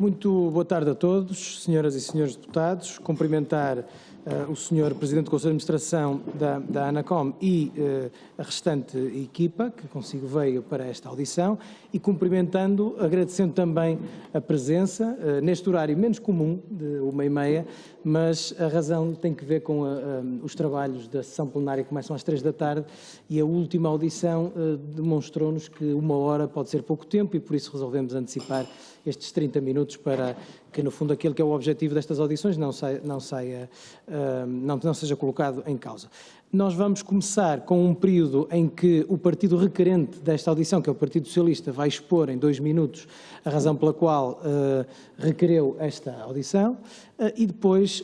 Muito boa tarde a todos, senhoras e senhores deputados. Cumprimentar o senhor Presidente do Conselho de Administração da ANACOM e a restante equipa que consigo veio para esta audição e cumprimentando, agradecendo também a presença, neste horário menos comum, de 1h30, mas a razão tem que ver com os trabalhos da sessão plenária que começam às 3 da tarde e a última audição demonstrou-nos que 1 hora pode ser pouco tempo e por isso resolvemos antecipar estes 30 minutos para que, no fundo, aquele que é o objetivo destas audições não seja colocado em causa. Nós vamos começar com um período em que o partido requerente desta audição, que é o Partido Socialista, vai expor em 2 minutos a razão pela qual requereu esta audição e depois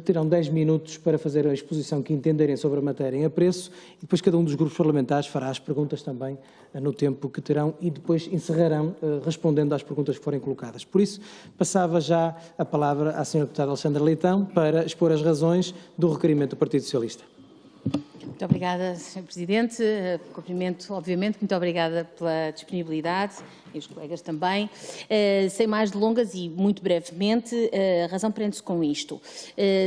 terão 10 minutos para fazer a exposição que entenderem sobre a matéria em apreço e depois cada um dos grupos parlamentares fará as perguntas também no tempo que terão e depois encerrarão respondendo às perguntas que forem colocadas. Por isso, passava já a palavra à Sra. Deputada Alexandra Leitão para expor as razões do requerimento do Partido Socialista. Muito obrigada, Sr. Presidente. Cumprimento, obviamente, muito obrigada pela disponibilidade e os colegas também. Sem mais delongas e muito brevemente, a razão prende-se com isto.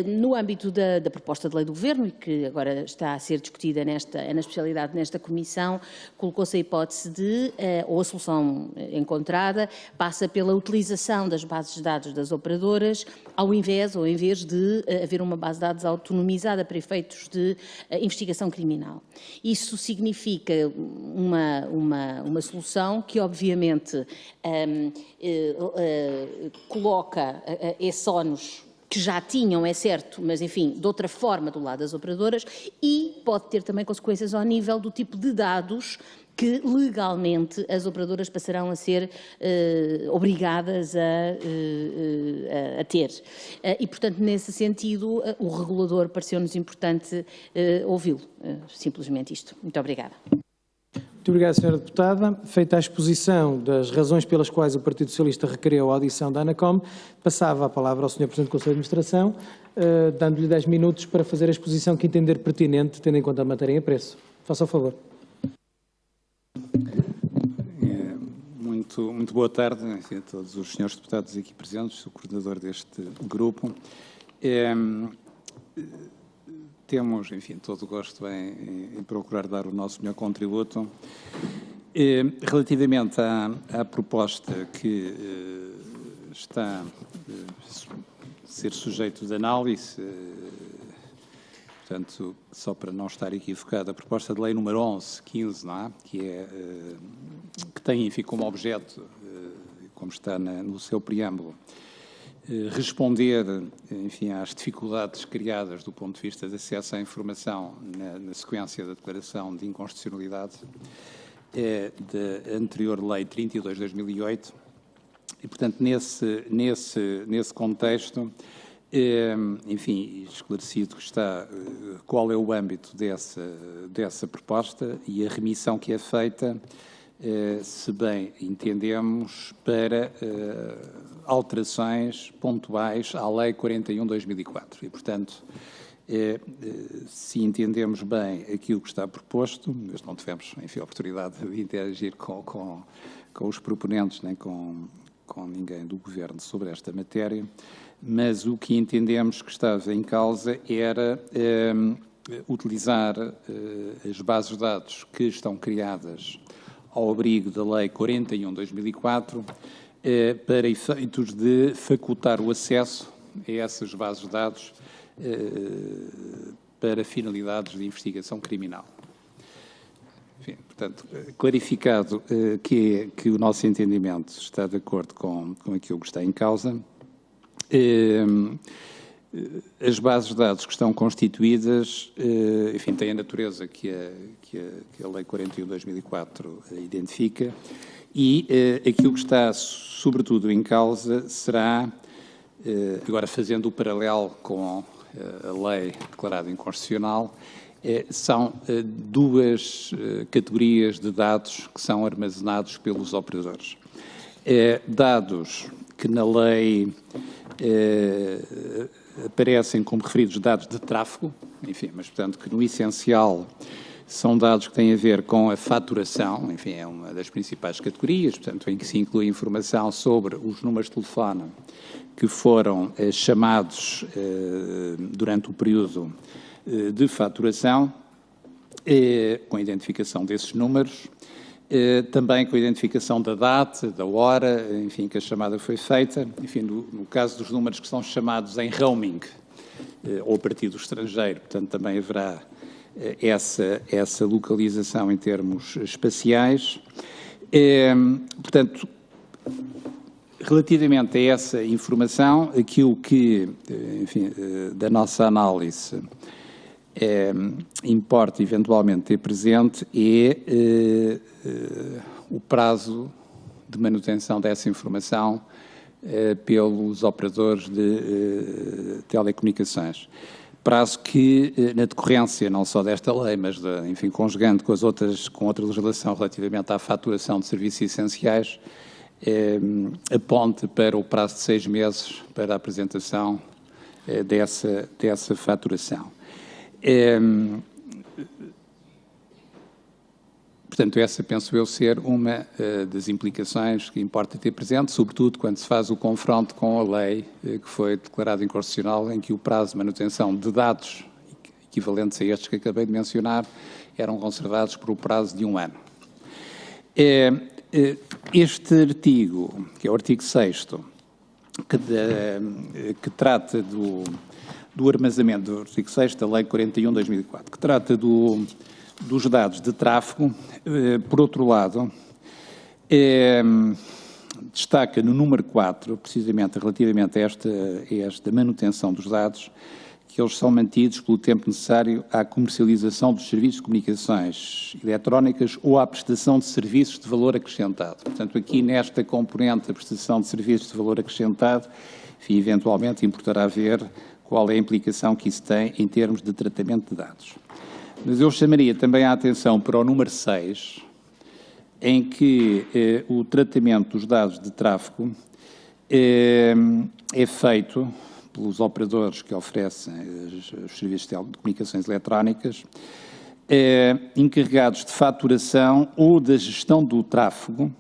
No âmbito da proposta de lei do Governo, e que agora está a ser discutida na especialidade nesta Comissão, colocou-se a hipótese de, ou a solução encontrada, passa pela utilização das bases de dados das operadoras, ao invés de haver uma base de dados autonomizada para efeitos de investigação criminal. Isso significa uma solução que, obviamente, coloca esse ónus que já tinham, é certo, mas enfim, de outra forma do lado das operadoras e pode ter também consequências ao nível do tipo de dados que legalmente as operadoras passarão a ser obrigadas a ter. E, portanto, nesse sentido, o regulador pareceu-nos importante ouvi-lo. Simplesmente isto. Muito obrigada. Muito obrigado, Sra. Deputada. Feita a exposição das razões pelas quais o Partido Socialista requereu a audição da ANACOM, passava a palavra ao Sr. Presidente do Conselho de Administração, dando-lhe 10 minutos para fazer a exposição que entender pertinente, tendo em conta a matéria em apreço. Faça o favor. Muito boa tarde a todos os senhores deputados aqui presentes, o coordenador deste grupo. Temos, enfim, todo o gosto em procurar dar o nosso melhor contributo. Relativamente à proposta que está a ser sujeito de análise, portanto, só para não estar equivocado, a proposta de lei número 1115, não é? Que tem, enfim, como objeto, como está no seu preâmbulo, responder, enfim, às dificuldades criadas do ponto de vista de acesso à informação na sequência da declaração de inconstitucionalidade da anterior Lei 32 de 2008 e, portanto, nesse contexto, enfim, esclarecido que está qual é o âmbito dessa proposta e a remissão que é feita, se bem entendemos, para alterações pontuais à Lei 41 de 2004. E, portanto, se entendemos bem aquilo que está proposto, mas não tivemos, enfim, a oportunidade de interagir com os proponentes, nem com ninguém do Governo sobre esta matéria, mas o que entendemos que estava em causa era utilizar as bases de dados que estão criadas ao abrigo da Lei 41 de 2004 para efeitos de facultar o acesso a essas bases de dados para finalidades de investigação criminal. Enfim, portanto, clarificado que o nosso entendimento está de acordo com aquilo que está em causa, as bases de dados que estão constituídas, enfim, têm a natureza que a Lei 41 de 2004 identifica e aquilo que está sobretudo em causa será, agora fazendo o paralelo com a lei declarada inconstitucional, são duas categorias de dados que são armazenados pelos operadores. Dados que na lei aparecem como referidos dados de tráfego, enfim, mas portanto que no essencial São dados que têm a ver com a faturação, enfim, é uma das principais categorias, portanto, em que se inclui informação sobre os números de telefone que foram chamados durante o período de faturação, com a identificação desses números, também com a identificação da data, da hora, enfim, que a chamada foi feita, enfim, no caso dos números que são chamados em roaming, ou a partir do estrangeiro, portanto, também haverá essa localização em termos espaciais. Portanto, relativamente a essa informação, aquilo que, enfim, da nossa análise importa eventualmente ter presente é o prazo de manutenção dessa informação pelos operadores de telecomunicações. Prazo que, na decorrência não só desta lei, mas, enfim, conjugando com outra legislação relativamente à faturação de serviços essenciais, aponte para o prazo de 6 meses para a apresentação dessa faturação. Portanto, essa penso eu ser uma das implicações que importa ter presente, sobretudo quando se faz o confronto com a lei que foi declarada inconstitucional, em que o prazo de manutenção de dados equivalentes a estes que acabei de mencionar eram conservados por o prazo de 1 ano. Este artigo, que é o artigo 6º, que trata do armazenamento, do artigo 6º da Lei 41/2004, que trata dos dados de tráfego, por outro lado, destaca no número 4, precisamente relativamente a esta manutenção dos dados, que eles são mantidos pelo tempo necessário à comercialização dos serviços de comunicações eletrónicas ou à prestação de serviços de valor acrescentado. Portanto, aqui nesta componente da prestação de serviços de valor acrescentado, enfim, eventualmente importará ver qual é a implicação que isso tem em termos de tratamento de dados. Mas eu chamaria também a atenção para o número 6, em que o tratamento dos dados de tráfego é feito pelos operadores que oferecem os serviços de comunicações eletrónicas, encarregados de faturação ou da gestão do tráfego,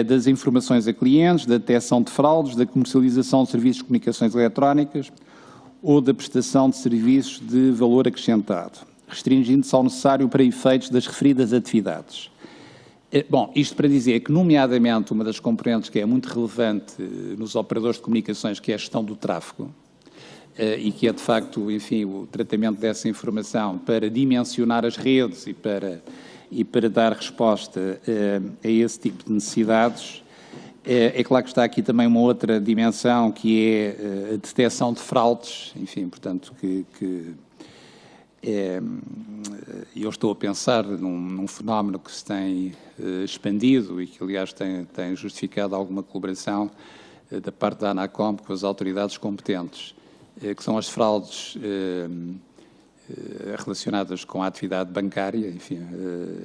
das informações a clientes, da detecção de fraudes, da comercialização de serviços de comunicações eletrónicas ou da prestação de serviços de valor acrescentado, restringindo-se ao necessário para efeitos das referidas atividades. Bom, isto para dizer que, nomeadamente, uma das componentes que é muito relevante nos operadores de comunicações, que é a gestão do tráfego, e que é, de facto, enfim, o tratamento dessa informação para dimensionar as redes e para dar resposta a esse tipo de necessidades. É claro que está aqui também uma outra dimensão, que é a detecção de fraudes, enfim, portanto, eu estou a pensar num fenómeno que se tem expandido e que, aliás, tem justificado alguma colaboração da parte da ANACOM com as autoridades competentes, que são as fraudes relacionadas com a atividade bancária, enfim,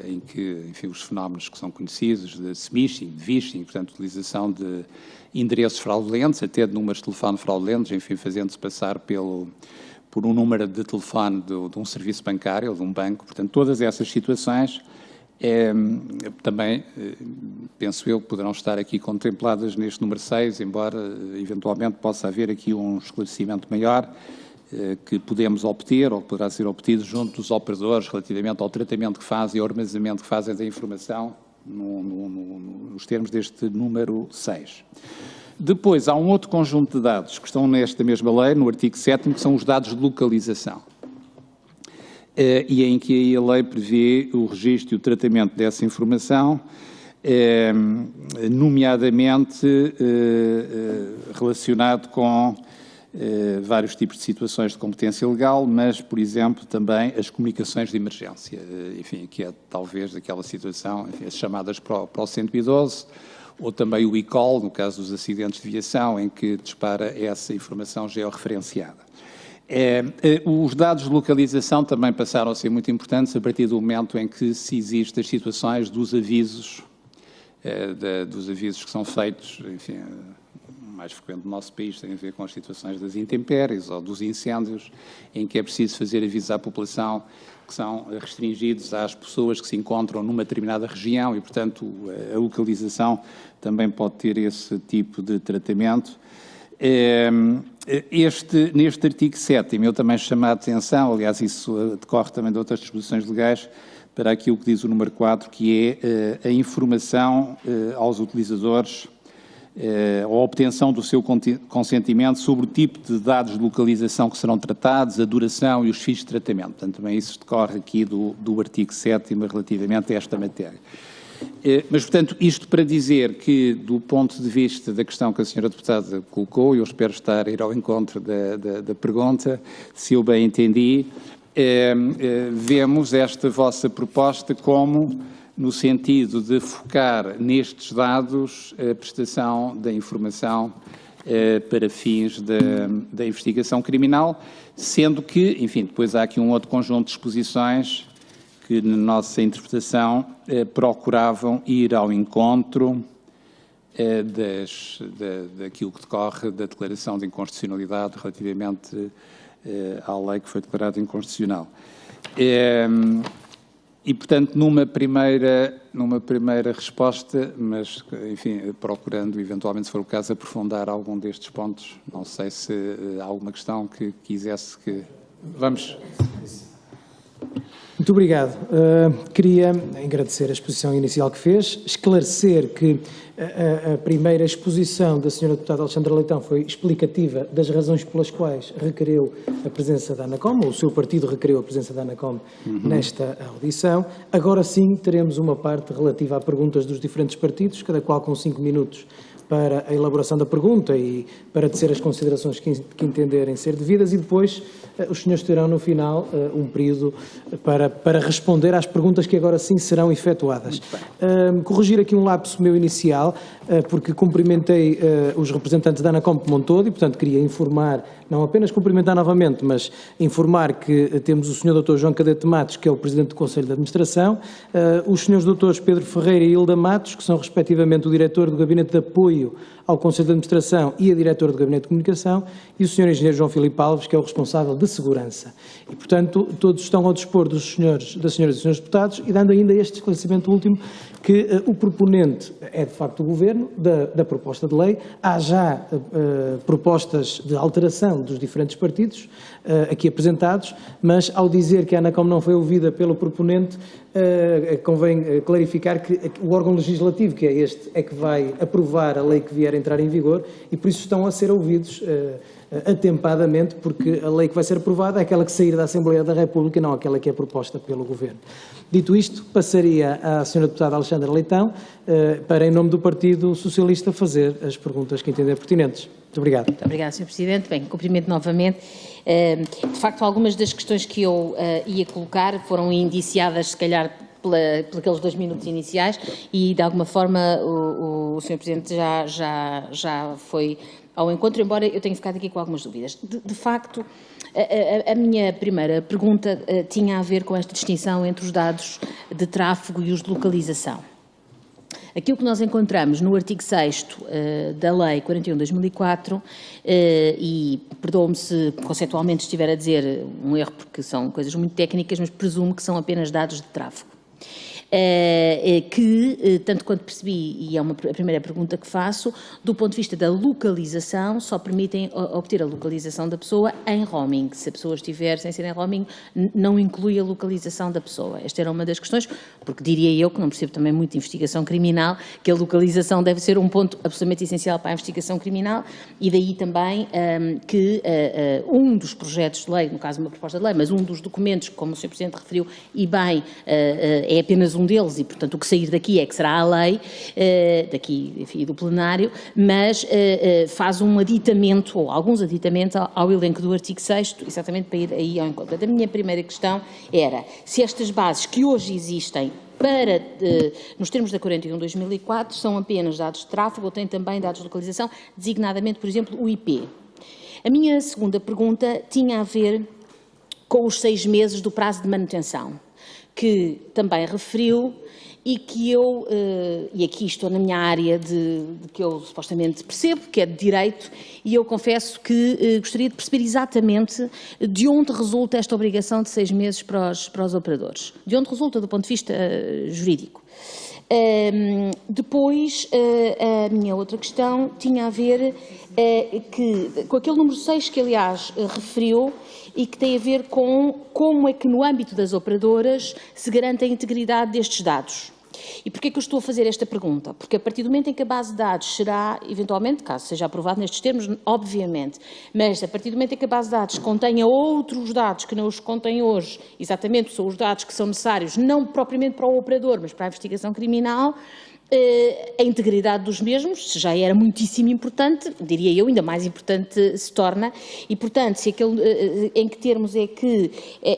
em que, enfim, os fenómenos que são conhecidos de smishing, de phishing, portanto, utilização de endereços fraudulentos, até de números de telefone fraudulentos, enfim, fazendo-se passar por um número de telefone de um serviço bancário ou de um banco. Portanto, todas essas situações também, penso eu, poderão estar aqui contempladas neste número 6, embora eventualmente possa haver aqui um esclarecimento maior que podemos obter ou poderá ser obtido junto dos operadores relativamente ao tratamento que fazem e ao armazenamento que fazem da informação nos termos deste número 6. Depois, há um outro conjunto de dados que estão nesta mesma lei, no artigo 7º, que são os dados de localização, e em que aí a lei prevê o registro e o tratamento dessa informação, nomeadamente relacionado com vários tipos de situações de competência legal, mas, por exemplo, também as comunicações de emergência, enfim, que é talvez aquela situação, enfim, as chamadas para o 112, ou também o e-call, no caso dos acidentes de viação, em que dispara essa informação georreferenciada. Os dados de localização também passaram a ser muito importantes a partir do momento em que se existem as situações dos avisos que são feitos, enfim, mais frequente no nosso país, tem a ver com as situações das intempéries ou dos incêndios, em que é preciso fazer aviso à população que são restringidos às pessoas que se encontram numa determinada região e, portanto, a localização também pode ter esse tipo de tratamento. Neste artigo 7º, eu também chamo a atenção, aliás, isso decorre também de outras disposições legais, para aquilo que diz o número 4, que é a informação aos utilizadores, a obtenção do seu consentimento sobre o tipo de dados de localização que serão tratados, a duração e os fins de tratamento. Portanto, também isso decorre aqui do artigo 7º relativamente a esta matéria. Mas, portanto, isto para dizer que, do ponto de vista da questão que a senhora deputada colocou, eu espero estar a ir ao encontro da pergunta, se eu bem entendi, vemos esta vossa proposta como no sentido de focar nestes dados a prestação da informação para fins da investigação criminal, sendo que, enfim, depois há aqui um outro conjunto de disposições que, na nossa interpretação, procuravam ir ao encontro daquilo que decorre da declaração de inconstitucionalidade relativamente à lei que foi declarada inconstitucional. E, portanto, numa primeira resposta, mas, enfim, procurando, eventualmente, se for o caso, aprofundar algum destes pontos, não sei se há alguma questão que quisesse que... Vamos... Muito obrigado. Queria agradecer a exposição inicial que fez, esclarecer que a primeira exposição da Sra. Deputada Alexandra Leitão foi explicativa das razões pelas quais requereu a presença da ANACOM, ou o seu partido requereu a presença da ANACOM nesta audição. Agora sim teremos uma parte relativa a perguntas dos diferentes partidos, cada qual com 5 minutos para a elaboração da pergunta e para tecer as considerações que entenderem ser devidas, e depois os senhores terão no final um período para responder às perguntas que agora sim serão efetuadas. Corrigir aqui um lapso meu inicial, porque cumprimentei os representantes da ANACOM como um todo e, portanto, queria informar, não apenas cumprimentar novamente, mas informar que temos o Sr. Dr. João Cadete Matos, que é o Presidente do Conselho de Administração, os Srs. Drs. Pedro Ferreira e Hilda Matos, que são respectivamente o Diretor do Gabinete de Apoio ao Conselho de Administração e a Diretora do Gabinete de Comunicação, e o Sr. Engenheiro João Filipe Alves, que é o responsável de Segurança. E, portanto, todos estão ao dispor das senhoras e dos senhores deputados, e dando ainda este esclarecimento último, que o proponente é, de facto, o Governo da proposta de lei. Há já propostas de alteração dos diferentes partidos aqui apresentados, mas ao dizer que a ANACOM não foi ouvida pelo proponente, convém clarificar que o órgão legislativo, que é este, é que vai aprovar a lei que vier a entrar em vigor, e por isso estão a ser ouvidos atempadamente, porque a lei que vai ser aprovada é aquela que sair da Assembleia da República, não aquela que é proposta pelo Governo. Dito isto, passaria à Sra. Deputada Alexandra Leitão para, em nome do Partido Socialista, fazer as perguntas que entender pertinentes. Muito obrigado. Muito obrigada, Sr. Presidente. Bem, cumprimento novamente. De facto, algumas das questões que eu ia colocar foram indiciadas, se calhar, pelos 2 minutos iniciais, e de alguma forma o Sr. Presidente já foi ao encontro, embora eu tenha ficado aqui com algumas dúvidas. De facto, a minha primeira pergunta tinha a ver com esta distinção entre os dados de tráfego e os de localização. Aquilo que nós encontramos no artigo 6º da Lei 41/2004, e perdoe-me se conceitualmente estiver a dizer um erro, porque são coisas muito técnicas, mas presumo que são apenas dados de tráfego. Que, tanto quanto percebi, e é a primeira pergunta que faço, do ponto de vista da localização, só permitem obter a localização da pessoa em roaming. Se a pessoa estiver sem ser em roaming, não inclui a localização da pessoa. Esta era uma das questões, porque diria eu, que não percebo também muito de investigação criminal, que a localização deve ser um ponto absolutamente essencial para a investigação criminal, e daí também que um dos projetos de lei, no caso uma proposta de lei, mas um dos documentos, como o Sr. Presidente referiu, e bem, é apenas um deles, e portanto o que sair daqui é que será a lei, daqui, enfim, do plenário, mas faz um aditamento, ou alguns aditamentos, ao elenco do artigo 6º, exatamente para ir aí ao encontro. A minha primeira questão era se estas bases que hoje existem nos termos da 41/2004 são apenas dados de tráfego ou têm também dados de localização, designadamente, por exemplo, o IP. A minha segunda pergunta tinha a ver com os 6 meses do prazo de manutenção. que também referiu e que eu, e aqui estou na minha área de que eu supostamente percebo, que é de direito, e eu confesso que gostaria de perceber exatamente de onde resulta esta obrigação de 6 meses para os operadores. De onde resulta do ponto de vista jurídico. Depois, a minha outra questão tinha a ver com aquele número 6 que, aliás, referiu e que tem a ver com como é que, no âmbito das operadoras, se garante a integridade destes dados. E porquê que eu estou a fazer esta pergunta? Porque a partir do momento em que a base de dados será, eventualmente, caso seja aprovado nestes termos, obviamente, mas a partir do momento em que a base de dados contenha outros dados que não os contém hoje, exatamente são os dados que são necessários, não propriamente para o operador, mas para a investigação criminal, a integridade dos mesmos, se já era muitíssimo importante, diria eu, ainda mais importante se torna, e, portanto, em que termos é que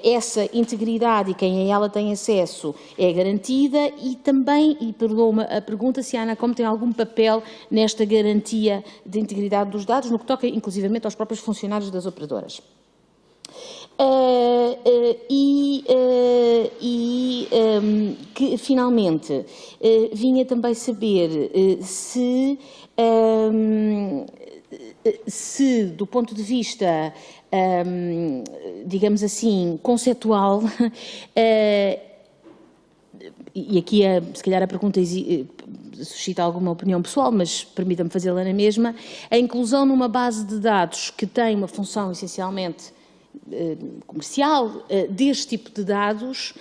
essa integridade e quem a ela tem acesso é garantida e também, e perdoa-me a pergunta, se a ANACOM tem algum papel nesta garantia de integridade dos dados, no que toca, inclusivamente, aos próprios funcionários das operadoras. Que finalmente vinha também saber se do ponto de vista, digamos assim, conceitual, e aqui se calhar a pergunta suscita alguma opinião pessoal, mas permita-me fazê-la na mesma, a inclusão numa base de dados que tem uma função essencialmente comercial deste tipo de dados,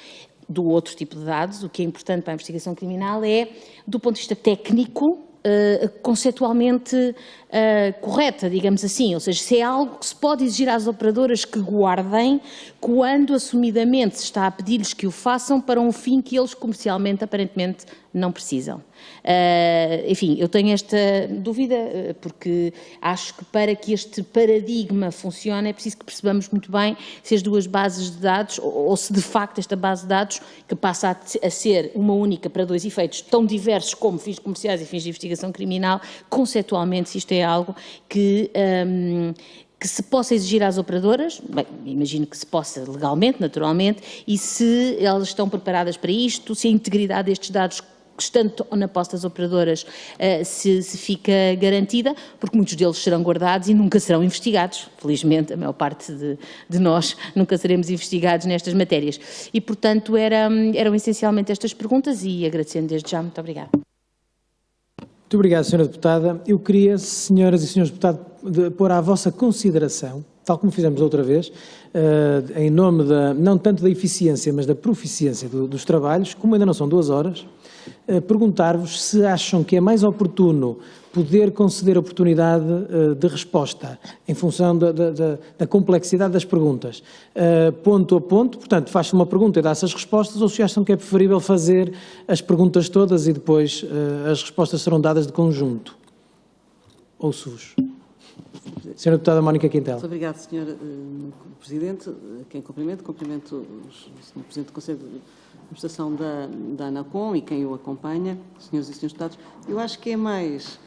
do outro tipo de dados, o que é importante para a investigação criminal é, do ponto de vista técnico, conceitualmente correta, digamos assim, ou seja, se é algo que se pode exigir às operadoras que guardem quando assumidamente se está a pedir-lhes que o façam para um fim que eles comercialmente aparentemente não precisam. Enfim, eu tenho esta dúvida porque acho que para que este paradigma funcione é preciso que percebamos muito bem se as duas bases de dados ou se de facto esta base de dados que passa a ser uma única para dois efeitos tão diversos como fins comerciais e fins de investigação criminal, conceitualmente se isto é algo que se possa exigir às operadoras, bem, imagino que se possa legalmente, naturalmente, e se elas estão preparadas para isto, se a integridade destes dados estando na posse das operadoras se fica garantida, porque muitos deles serão guardados e nunca serão investigados. Felizmente, a maior parte de nós nunca seremos investigados nestas matérias. E, portanto, eram essencialmente estas perguntas e agradecendo desde já. Muito obrigada. Muito obrigado, Sra. Deputada. Eu queria, senhoras e senhores deputados, pôr à vossa consideração, tal como fizemos outra vez, em nome não tanto da eficiência, mas da proficiência dos trabalhos, como ainda não são 2 horas, perguntar-vos se acham que é mais oportuno poder conceder oportunidade de resposta em função da complexidade das perguntas, ponto a ponto, portanto, faz-se uma pergunta e dá-se as respostas, ou se acham que é preferível fazer as perguntas todas e depois as respostas serão dadas de conjunto? Ouço-vos. Sra. Deputada Mónica Quintela. Muito obrigada, Sr. Presidente. Quem cumprimento o Sr. Presidente do Conselho de Administração da ANACOM e quem o acompanha, senhoras e senhores deputados. Eu acho que é mais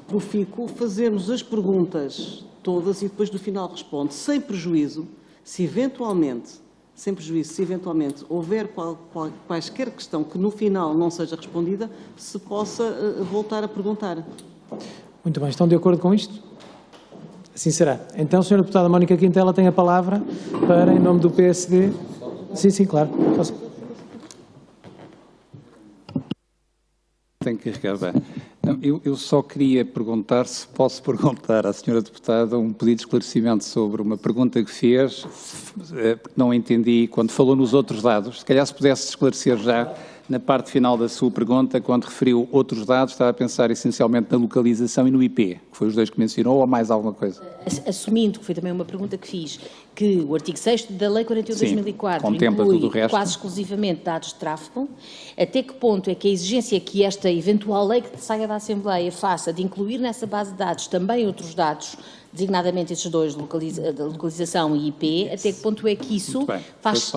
profícuo fazermos as perguntas todas e depois do final responde, sem prejuízo, se eventualmente houver quaisquer questão que no final não seja respondida, se possa voltar a perguntar. Muito bem, estão de acordo com isto? Assim será. Então, Sra. Deputada Mónica Quintela tem a palavra para, em nome do PSD... Sim, claro. Posso... Tenho que carregar bem. Não, eu só queria perguntar se posso perguntar à Sra. Deputada um pedido de esclarecimento sobre uma pergunta que fez, porque não entendi quando falou nos outros dados. Se calhar se pudesse esclarecer já na parte final da sua pergunta, quando referiu outros dados, estava a pensar essencialmente na localização e no IP, que foi os 2 que mencionou, ou mais alguma coisa? Assumindo, que foi também uma pergunta que fiz, que o artigo 6º da Lei 41/2004 contempla inclui tudo o resto. quase exclusivamente dados de tráfego, até que ponto é que a exigência que esta eventual lei que saia da Assembleia faça de incluir nessa base de dados também outros dados, designadamente estes 2, localização e IP, até que ponto é que isso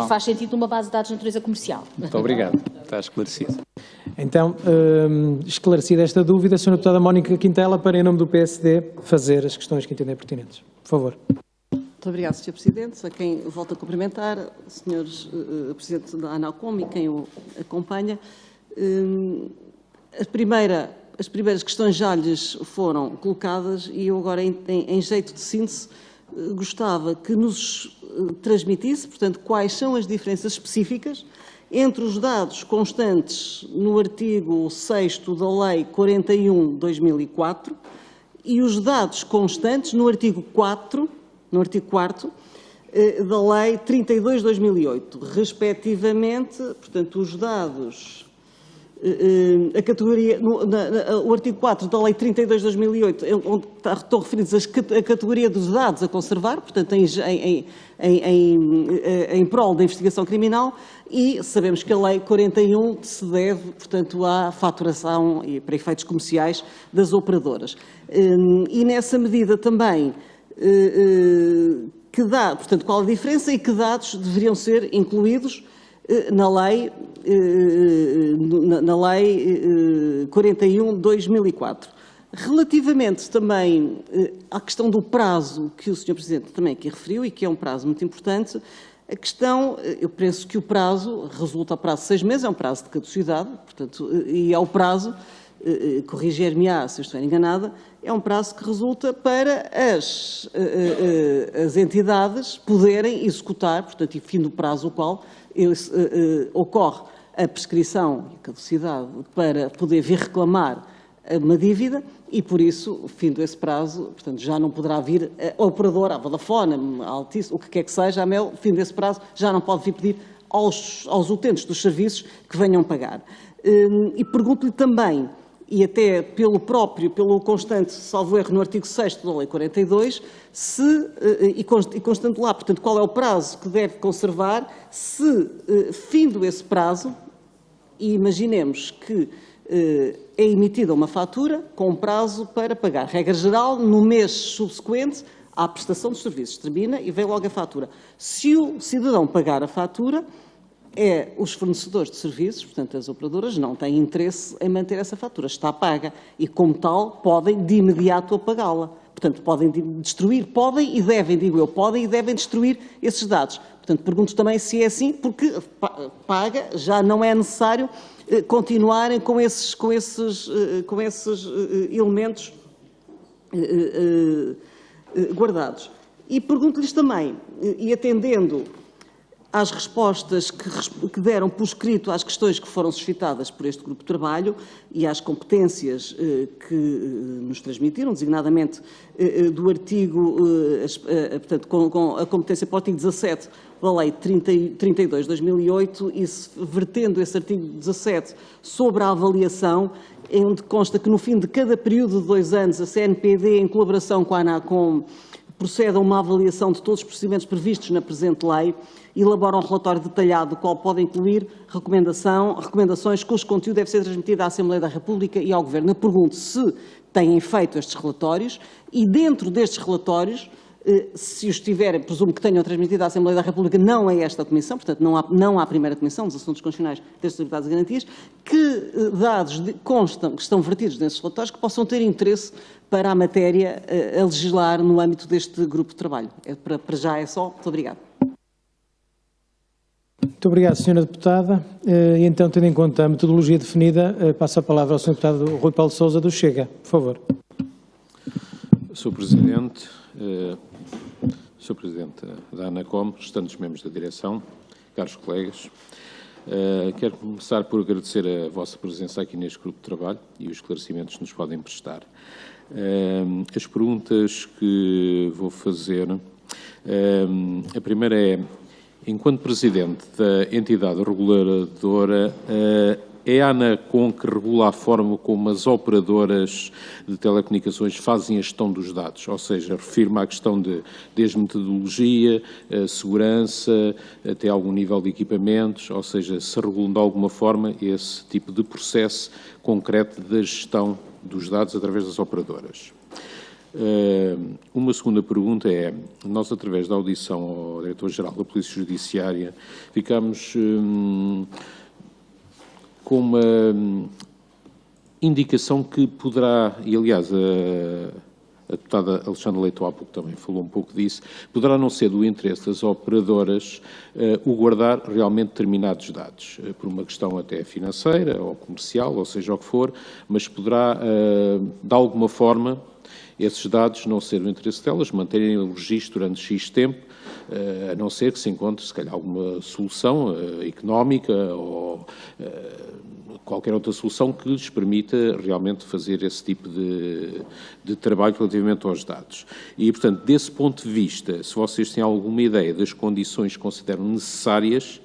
faz sentido numa base de dados de natureza comercial? Muito obrigado, está esclarecido. Então, esclarecida esta dúvida, a Sra. Deputada Mónica Quintela, para, em nome do PSD, fazer as questões que entender pertinentes. Por favor. Muito obrigada, Sr. Presidente. A quem volto a cumprimentar, Srs. Presidente da ANACOM e quem o acompanha. As primeiras questões já lhes foram colocadas e eu agora, em jeito de síntese, gostava que nos transmitisse, portanto, quais são as diferenças específicas entre os dados constantes no artigo 6º da Lei 41/2004 e os dados constantes no artigo 4º da Lei 32/2008, respectivamente, portanto, os dados, a categoria, o artigo 4 da Lei 32/2008, onde estão referidos a categoria dos dados a conservar, portanto, em prol da investigação criminal, e sabemos que a Lei 41 se deve, portanto, à faturação e para efeitos comerciais das operadoras. E nessa medida também, portanto, qual a diferença e que dados deveriam ser incluídos na Lei 41/2004. Relativamente também à questão do prazo que o Sr. Presidente também aqui referiu e que é um prazo muito importante, a questão, eu penso que o prazo resulta a prazo de 6 meses, é um prazo de caducidade, portanto, e é o prazo, corrigir-me-á se eu estiver enganada, é um prazo que resulta para as entidades poderem executar, portanto, e fim do prazo o qual ocorre a prescrição e a caducidade para poder vir reclamar uma dívida e, por isso, fim desse prazo, portanto, já não poderá vir a operadora, a Vodafone, a Altice, o que quer que seja, a Mel, fim desse prazo, já não pode vir pedir aos utentes dos serviços que venham pagar. E pergunto-lhe também, e até pelo constante, salvo erro, no artigo 6º da Lei 42, e constante lá, portanto, qual é o prazo que deve conservar, se, findo esse prazo, e imaginemos que é emitida uma fatura com um prazo para pagar. Regra geral, no mês subsequente à prestação dos serviços. Termina e vem logo a fatura. Se o cidadão pagar a fatura, os fornecedores de serviços, portanto, as operadoras, não têm interesse em manter essa fatura. Está paga e, como tal, podem de imediato apagá-la. Portanto, podem destruir, podem e devem, digo eu, podem e devem destruir esses dados. Portanto, pergunto também se é assim, porque paga, já não é necessário continuarem com esses elementos guardados. E pergunto-lhes também, e atendendo às respostas que deram por escrito às questões que foram suscitadas por este grupo de trabalho e às competências que nos transmitiram, designadamente do artigo, portanto, com a competência para o artigo 17 da Lei 32/2008 e vertendo esse artigo 17 sobre a avaliação, onde consta que no fim de cada período de 2 anos a CNPD, em colaboração com a ANACOM, procede a uma avaliação de todos os procedimentos previstos na presente lei, elabora um relatório detalhado, do qual pode incluir recomendações cujo conteúdo deve ser transmitido à Assembleia da República e ao Governo. Eu pergunto se têm feito estes relatórios e, dentro destes relatórios, se os tiverem, presumo que tenham transmitido à Assembleia da República, não é esta Comissão, portanto não há primeira Comissão dos Assuntos Constitucionais, das Liberdades e Garantias, que dados constam, que estão vertidos nesses relatórios, que possam ter interesse para a matéria a legislar no âmbito deste grupo de trabalho. Para já é só. Muito obrigada. Muito obrigado, Sra. Deputada. E então, tendo em conta a metodologia definida, passo a palavra ao Sr. Deputado Rui Paulo de Sousa, do Chega. Por favor. Sr. Presidente, Sr. Presidente da ANACOM, restantes membros da direção, caros colegas, quero começar por agradecer a vossa presença aqui neste grupo de trabalho e os esclarecimentos que nos podem prestar. As perguntas que vou fazer, a primeira é, enquanto Presidente da entidade reguladora, é a ANACOM que regula a forma como as operadoras de telecomunicações fazem a gestão dos dados, ou seja, refiro-me à questão desde metodologia, segurança, até algum nível de equipamentos, ou seja, se regulam de alguma forma esse tipo de processo concreto da gestão dos dados através das operadoras. Uma segunda pergunta é, nós através da audição ao Diretor-Geral da Polícia Judiciária ficámos com uma indicação que poderá, e aliás a deputada Alexandra Leitão há pouco também falou um pouco disso, poderá não ser do interesse das operadoras o guardar realmente determinados dados, por uma questão até financeira ou comercial, ou seja o que for, mas poderá, de alguma forma, esses dados não ser do interesse delas, manterem o registro durante X tempo, a não ser que se encontre, se calhar, alguma solução económica ou qualquer outra solução que lhes permita realmente fazer esse tipo de trabalho relativamente aos dados. E, portanto, desse ponto de vista, se vocês têm alguma ideia das condições que consideram necessárias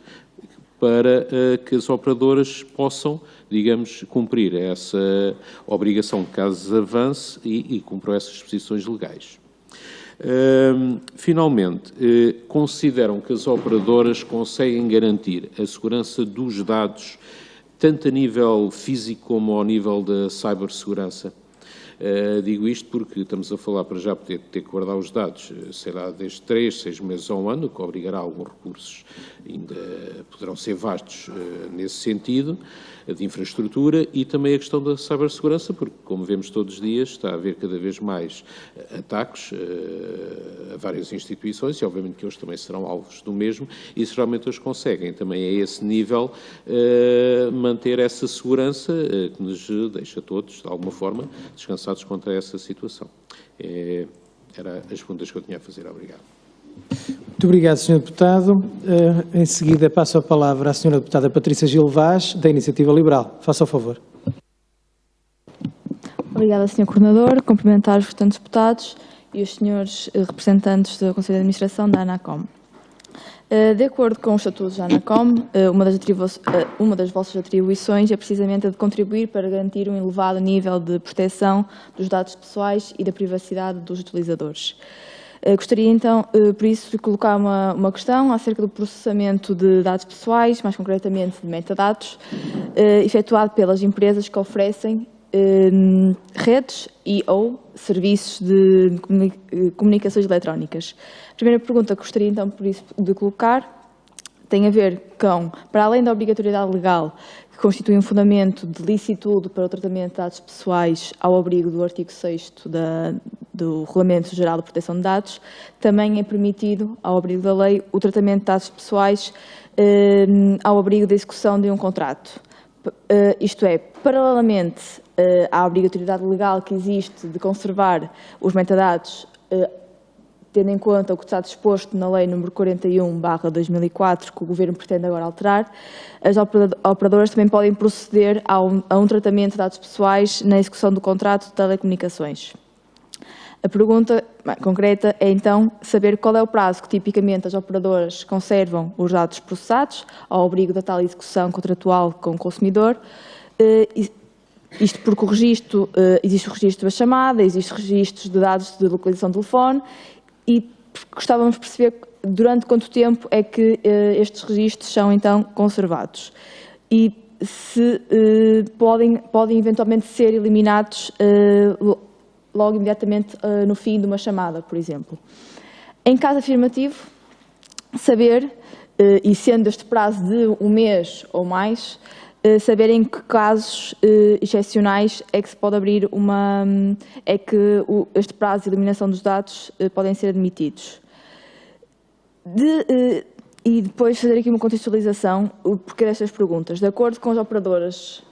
para que as operadoras possam, digamos, cumprir essa obrigação caso avance e cumpram essas disposições legais. Finalmente, consideram que as operadoras conseguem garantir a segurança dos dados tanto a nível físico como ao nível da cibersegurança? Digo isto porque estamos a falar para já poder ter que guardar os dados, sei lá, desde 3, 6 meses a um ano, que obrigará alguns recursos, ainda poderão ser vastos nesse sentido, de infraestrutura, e também a questão da cibersegurança, porque, como vemos todos os dias, está a haver cada vez mais ataques a várias instituições, e obviamente que eles também serão alvos do mesmo, e se realmente eles conseguem também a esse nível manter essa segurança que nos deixa todos, de alguma forma, descansados contra essa situação. Eram as perguntas que eu tinha a fazer. Obrigado. Muito obrigado, Sr. Deputado. Em seguida, passo a palavra à Sra. Deputada Patrícia Gil Vaz, da Iniciativa Liberal. Faça o favor. Obrigada, Sr. Coordenador. Cumprimentar os restantes deputados e os senhores representantes do Conselho de Administração da ANACOM. De acordo com os estatutos da ANACOM, uma das vossas atribuições é precisamente a de contribuir para garantir um elevado nível de proteção dos dados pessoais e da privacidade dos utilizadores. Gostaria então, por isso, de colocar uma questão acerca do processamento de dados pessoais, mais concretamente de metadados, efetuado pelas empresas que oferecem redes e ou serviços de comunicações eletrónicas. A primeira pergunta que gostaria então por isso de colocar tem a ver com, para além da obrigatoriedade legal que constitui um fundamento de licitude para o tratamento de dados pessoais ao abrigo do artigo 6º do Regulamento Geral de Proteção de Dados, também é permitido, ao abrigo da lei, o tratamento de dados pessoais ao abrigo da execução de um contrato. Isto é, paralelamente à obrigatoriedade legal que existe de conservar os metadados, tendo em conta o que está disposto na Lei nº 41/2004, que o Governo pretende agora alterar, as operadoras também podem proceder a um tratamento de dados pessoais na execução do contrato de telecomunicações. A pergunta concreta é, então, saber qual é o prazo que, tipicamente, as operadoras conservam os dados processados ao abrigo da tal execução contratual com o consumidor. Isto porque existe o registro da chamada, existe registros de dados de localização de telefone e gostávamos de perceber durante quanto tempo é que estes registros são, então, conservados. E se podem eventualmente ser eliminados logo imediatamente no fim de uma chamada, por exemplo. Em caso afirmativo, saber, e sendo este prazo de um mês ou mais, saber em que casos excepcionais é que se pode abrir este prazo de eliminação dos dados podem ser admitidos. E depois fazer aqui uma contextualização, o porquê destas perguntas. De acordo com as operadoras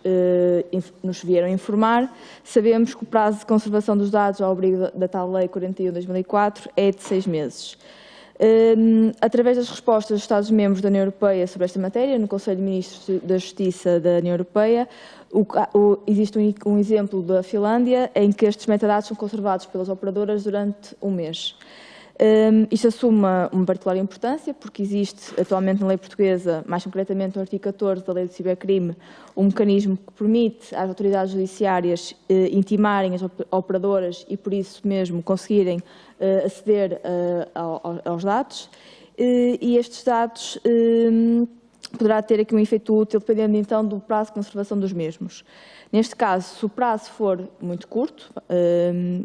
nos vieram informar, sabemos que o prazo de conservação dos dados ao abrigo da tal Lei 41/2004 é de 6 meses. Através das respostas dos Estados-membros da União Europeia sobre esta matéria, no Conselho de Ministros da Justiça da União Europeia, existe um exemplo da Finlândia em que estes metadados são conservados pelas operadoras durante um mês. Isto assume uma particular importância, porque existe atualmente na lei portuguesa, mais concretamente no artigo 14 da lei do cibercrime, um mecanismo que permite às autoridades judiciárias intimarem as operadoras e, por isso mesmo, conseguirem aceder aos dados. E estes dados poderá ter aqui um efeito útil, dependendo então do prazo de conservação dos mesmos. Neste caso, se o prazo for muito curto,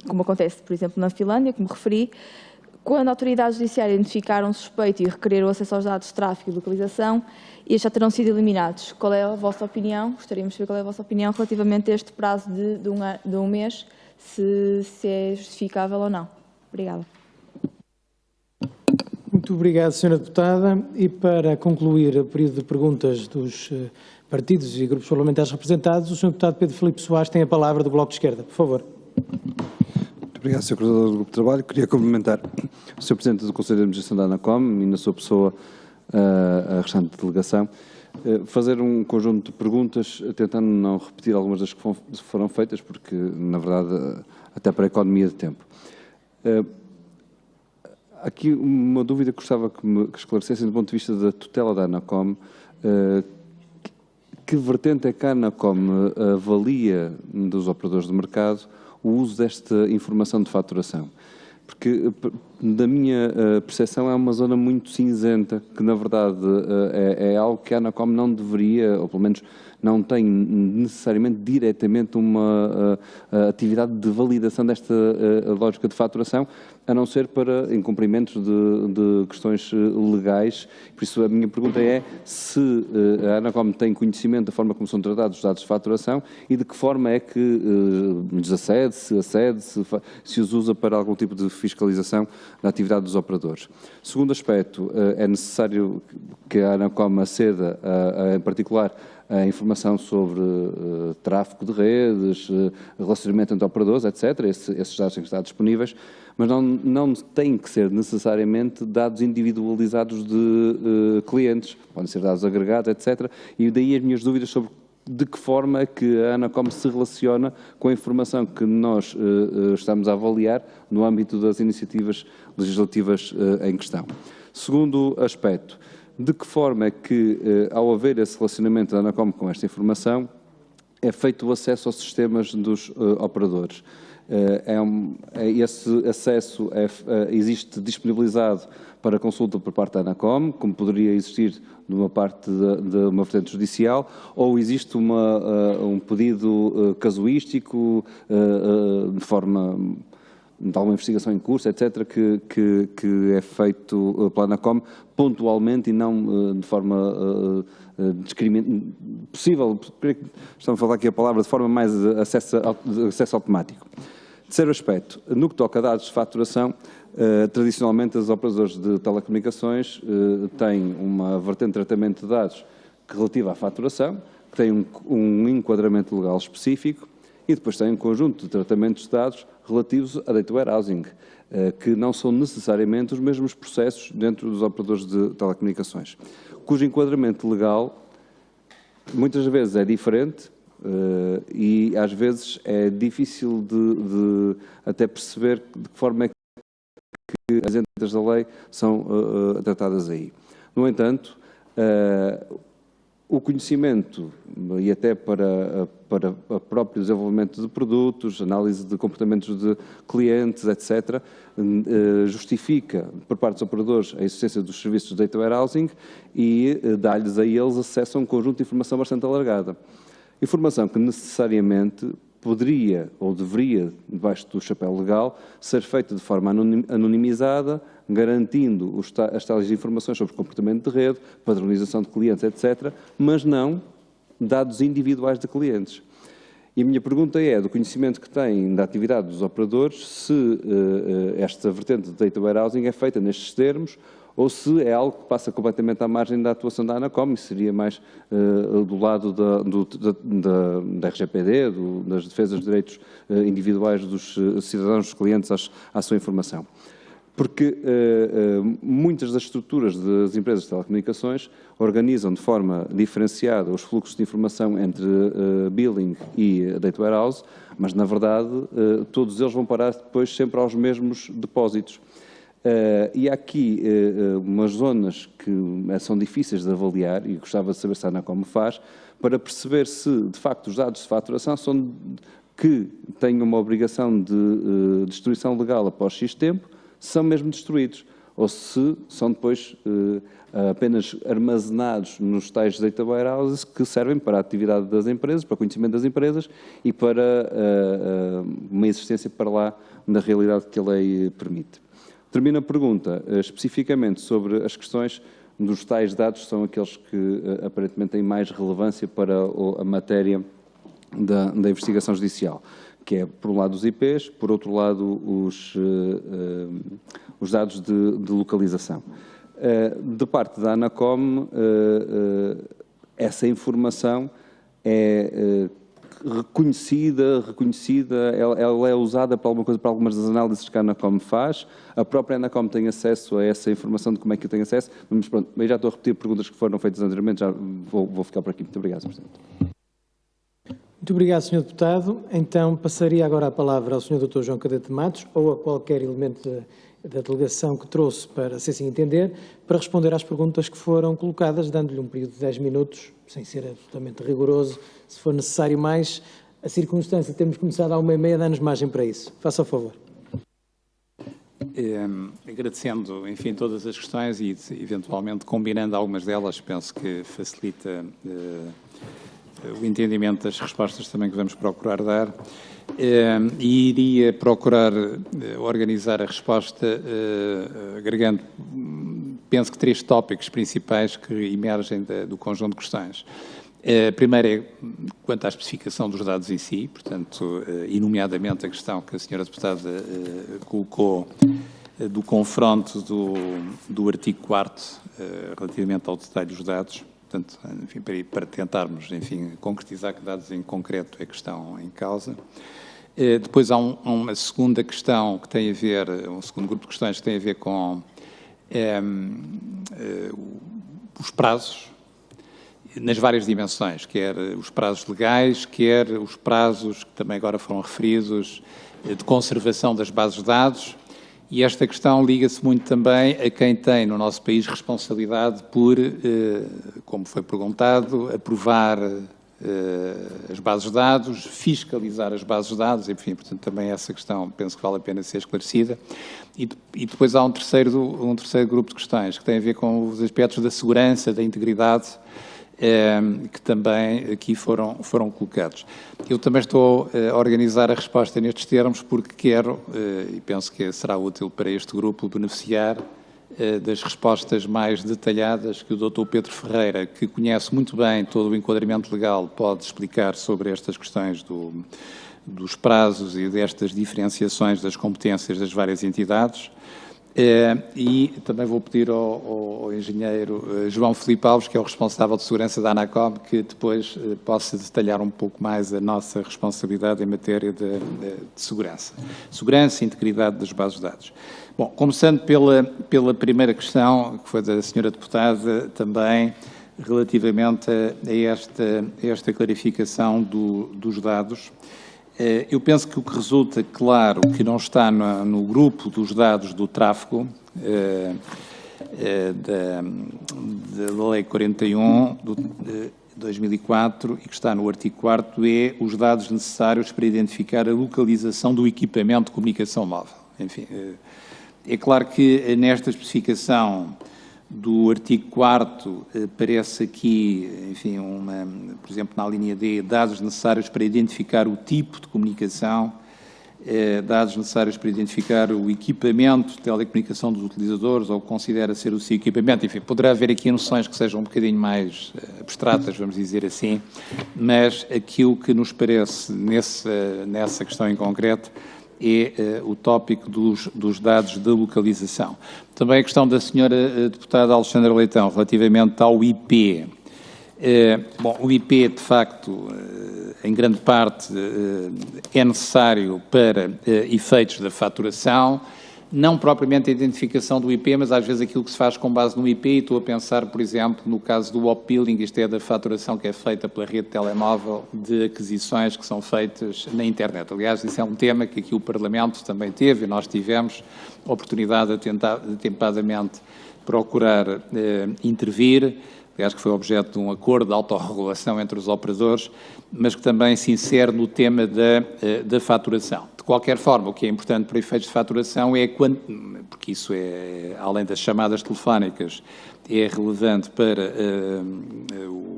como acontece, por exemplo, na Finlândia, como referi, quando a autoridade judiciária identificar um suspeito e requerer o acesso aos dados de tráfego e localização, estes já terão sido eliminados. Qual é a vossa opinião? Gostaríamos de saber qual é a vossa opinião relativamente a este prazo de um mês, se é justificável ou não. Obrigada. Muito obrigado, Sra. Deputada. E para concluir o período de perguntas dos partidos e grupos parlamentares representados, o Sr. Deputado Pedro Filipe Soares tem a palavra do Bloco de Esquerda. Por favor. Muito obrigado, Sr. Coordenador do Grupo de Trabalho. Queria cumprimentar o Sr. Presidente do Conselho de Administração da ANACOM e, na sua pessoa, a restante delegação. Fazer um conjunto de perguntas, tentando não repetir algumas das que foram feitas, porque, na verdade, até para a economia de tempo. Aqui uma dúvida que gostava que esclarecessem do ponto de vista da tutela da ANACOM. Que vertente é que a ANACOM avalia dos operadores de mercado o uso desta informação de faturação? Porque, da minha percepção, é uma zona muito cinzenta, que, na verdade, é algo que a ANACOM não deveria, ou pelo menos não tem necessariamente diretamente uma atividade de validação desta lógica de faturação, a não ser para incumprimentos de questões legais. Por isso, a minha pergunta é se a ANACOM tem conhecimento da forma como são tratados os dados de faturação e de que forma é que lhes acede, se os usa para algum tipo de fiscalização da atividade dos operadores. Segundo aspecto, é necessário que a ANACOM aceda, em particular, a informação sobre tráfego de redes, relacionamento entre operadores, etc. Esses dados têm que estar disponíveis, mas não têm que ser necessariamente dados individualizados de clientes, podem ser dados agregados, etc. E daí as minhas dúvidas sobre de que forma é que a ANACOM se relaciona com a informação que nós estamos a avaliar no âmbito das iniciativas legislativas em questão. Segundo aspecto, de que forma é que, ao haver esse relacionamento da ANACOM com esta informação, é feito o acesso aos sistemas dos operadores? Esse acesso existe disponibilizado para consulta por parte da ANACOM, como poderia existir de uma parte de uma vertente judicial, ou existe um pedido casuístico, de forma de alguma investigação em curso, etc., que é feito pela ANACOM pontualmente e não de forma possível, estamos a falar aqui a palavra, de forma mais acesso automático. Terceiro aspecto, no que toca a dados de faturação, tradicionalmente os operadores de telecomunicações têm uma vertente de tratamento de dados relativa à faturação, que tem um enquadramento legal específico, e depois tem um conjunto de tratamentos de dados relativos a data warehousing, que não são necessariamente os mesmos processos dentro dos operadores de telecomunicações, cujo enquadramento legal muitas vezes é diferente e às vezes é difícil de até perceber de que forma é que as entidades da lei são tratadas aí. No entanto, o conhecimento, e até para o próprio desenvolvimento de produtos, análise de comportamentos de clientes, etc., justifica, por parte dos operadores, a existência dos serviços de data warehousing e dá-lhes a eles acesso a um conjunto de informação bastante alargada. Informação que necessariamente poderia ou deveria, debaixo do chapéu legal, ser feita de forma anonimizada, garantindo as tais informações sobre comportamento de rede, padronização de clientes, etc., mas não dados individuais de clientes. E a minha pergunta é, do conhecimento que têm da atividade dos operadores, se esta vertente de data warehousing é feita nestes termos, ou se é algo que passa completamente à margem da atuação da ANACOM, e seria mais do lado da RGPD, das defesas de direitos individuais dos cidadãos, dos clientes à sua informação. Porque muitas das estruturas das empresas de telecomunicações organizam de forma diferenciada os fluxos de informação entre billing e data warehouse, mas, na verdade, todos eles vão parar depois sempre aos mesmos depósitos. E há aqui umas zonas que são difíceis de avaliar, e gostava de saber se a ANACOM faz, para perceber se, de facto, os dados de faturação são que têm uma obrigação de destruição legal após X tempo, são mesmo destruídos, ou se são depois apenas armazenados nos tais data warehouses que servem para a atividade das empresas, para o conhecimento das empresas e para uma existência para lá da realidade que a lei permite. Termino a pergunta especificamente sobre as questões dos tais dados, são aqueles que aparentemente têm mais relevância para a matéria da investigação judicial, que é, por um lado, os IPs, por outro lado, os dados de localização. De parte da ANACOM, essa informação é reconhecida, ela é usada para alguma coisa, para algumas das análises que a ANACOM faz. A própria ANACOM tem acesso a essa informação de como é que eu tenho acesso. Mas pronto, eu já estou a repetir perguntas que foram feitas anteriormente, já vou ficar por aqui. Muito obrigado, Sr. Presidente. Muito obrigado, Sr. Deputado. Então, passaria agora a palavra ao Sr. Dr. João Cadete Matos ou a qualquer elemento da delegação que trouxe, para, se assim entender, para responder às perguntas que foram colocadas, dando-lhe um período de 10 minutos, sem ser absolutamente rigoroso. Se for necessário mais, a circunstância de termos começado à 1h30 dá-nos margem para isso. Faça o favor. Agradecendo, enfim, todas as questões e, eventualmente, combinando algumas delas, penso que facilita o entendimento das respostas também que vamos procurar dar. E iria procurar organizar a resposta agregando, penso que 3 tópicos principais que emergem do conjunto de questões. A primeira é quanto à especificação dos dados em si, portanto, e nomeadamente a questão que a senhora deputada colocou do confronto do artigo 4º relativamente ao detalhe dos dados. Portanto, enfim, para tentarmos, enfim, concretizar que dados em concreto é que estão em causa. Depois há uma segunda questão que tem a ver, um segundo grupo de questões que tem a ver com os prazos, nas várias dimensões, quer os prazos legais, quer os prazos que também agora foram referidos de conservação das bases de dados. E esta questão liga-se muito também a quem tem no nosso país responsabilidade por, como foi perguntado, aprovar as bases de dados, fiscalizar as bases de dados, enfim, portanto, também essa questão penso que vale a pena ser esclarecida. E depois há um terceiro grupo de questões que tem a ver com os aspectos da segurança, da integridade, que também aqui foram colocados. Eu também estou a organizar a resposta nestes termos porque quero, e penso que será útil para este grupo, beneficiar das respostas mais detalhadas que o Dr. Pedro Ferreira, que conhece muito bem todo o enquadramento legal, pode explicar sobre estas questões dos prazos e destas diferenciações das competências das várias entidades. E também vou pedir ao engenheiro João Filipe Alves, que é o responsável de segurança da ANACOM, que depois possa detalhar um pouco mais a nossa responsabilidade em matéria de segurança. Segurança e integridade das bases de dados. Bom, começando pela primeira questão, que foi da senhora deputada, também relativamente a esta clarificação dos dados. Eu penso que o que resulta claro que não está no grupo dos dados do tráfego da Lei 41 de 2004 e que está no artigo 4º é os dados necessários para identificar a localização do equipamento de comunicação móvel. Enfim, é claro que nesta especificação do artigo 4º aparece aqui, enfim, por exemplo, na linha D, dados necessários para identificar o tipo de comunicação, dados necessários para identificar o equipamento de telecomunicação dos utilizadores ou considera ser o seu equipamento. Enfim, poderá haver aqui noções que sejam um bocadinho mais abstratas, vamos dizer assim, mas aquilo que nos parece nessa questão em concreto é o tópico dos dados de localização. Também a questão da senhora deputada Alexandra Leitão, relativamente ao IP. Bom, o IP, de facto, em grande parte, é necessário para efeitos da faturação, não propriamente a identificação do IP, mas às vezes aquilo que se faz com base no IP, e estou a pensar, por exemplo, no caso do op-billing, isto é da faturação que é feita pela rede telemóvel de aquisições que são feitas na internet. Aliás, isso é um tema que aqui o Parlamento também teve, e nós tivemos a oportunidade de atempadamente procurar intervir, aliás, que foi objeto de um acordo de autorregulação entre os operadores, mas que também se insere no tema da faturação. De qualquer forma, o que é importante para efeitos de faturação é porque isso é, além das chamadas telefónicas, é relevante para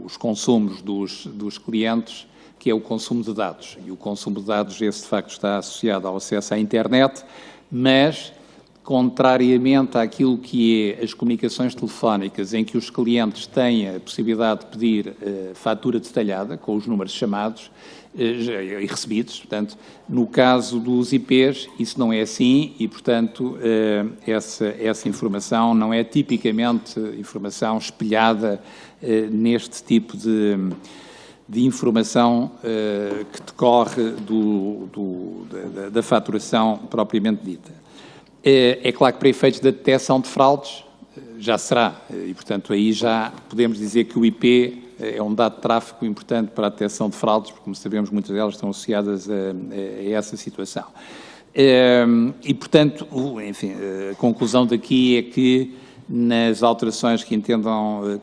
os consumos dos clientes, que é o consumo de dados. E o consumo de dados, esse de facto está associado ao acesso à internet, mas contrariamente àquilo que é as comunicações telefónicas, em que os clientes têm a possibilidade de pedir fatura detalhada, com os números chamados e recebidos. Portanto, no caso dos IPs, isso não é assim e, portanto, essa informação não é tipicamente informação espelhada neste tipo de informação que decorre da faturação propriamente dita. É claro que para efeitos da detecção de fraudes já será, e portanto aí já podemos dizer que o IP é um dado de tráfego importante para a detecção de fraudes, porque como sabemos muitas delas estão associadas a essa situação. E portanto, enfim, a conclusão daqui é que nas alterações que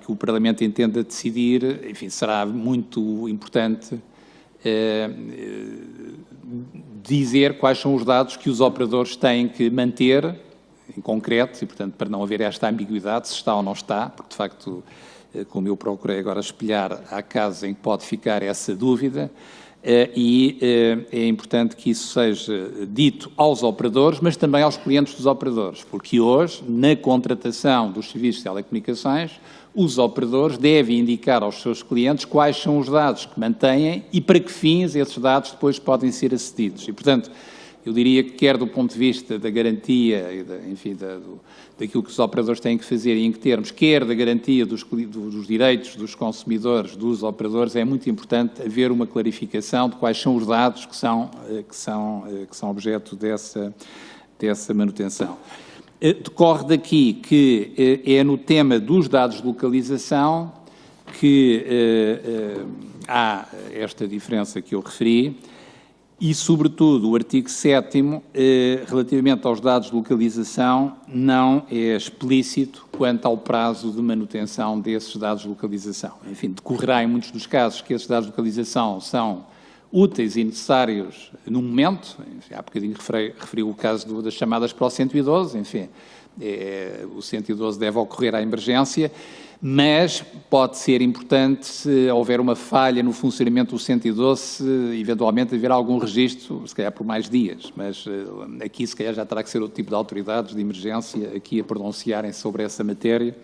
o Parlamento entenda decidir, enfim, será muito importante dizer quais são os dados que os operadores têm que manter, em concreto, e, portanto, para não haver esta ambiguidade, se está ou não está, porque, de facto, como eu procurei agora espelhar, há casos em que pode ficar essa dúvida, e é importante que isso seja dito aos operadores, mas também aos clientes dos operadores, porque hoje, na contratação dos serviços de telecomunicações, os operadores devem indicar aos seus clientes quais são os dados que mantêm e para que fins esses dados depois podem ser acedidos. E, portanto, eu diria que quer do ponto de vista da garantia e, daquilo que os operadores têm que fazer e em que termos, quer da garantia dos direitos dos consumidores, dos operadores, é muito importante haver uma clarificação de quais são os dados que são objeto dessa manutenção. Decorre daqui que é no tema dos dados de localização que há esta diferença que eu referi e, sobretudo, o artigo 7º, relativamente aos dados de localização, não é explícito quanto ao prazo de manutenção desses dados de localização. Enfim, decorrerá em muitos dos casos que esses dados de localização são úteis e necessários no momento. Enfim, há bocadinho referi o caso das chamadas para o 112, enfim, o 112 deve ocorrer à emergência, mas pode ser importante, se houver uma falha no funcionamento do 112, eventualmente haver algum registro, se calhar por mais dias, mas aqui se calhar já terá que ser outro tipo de autoridades de emergência aqui a pronunciarem sobre essa matéria,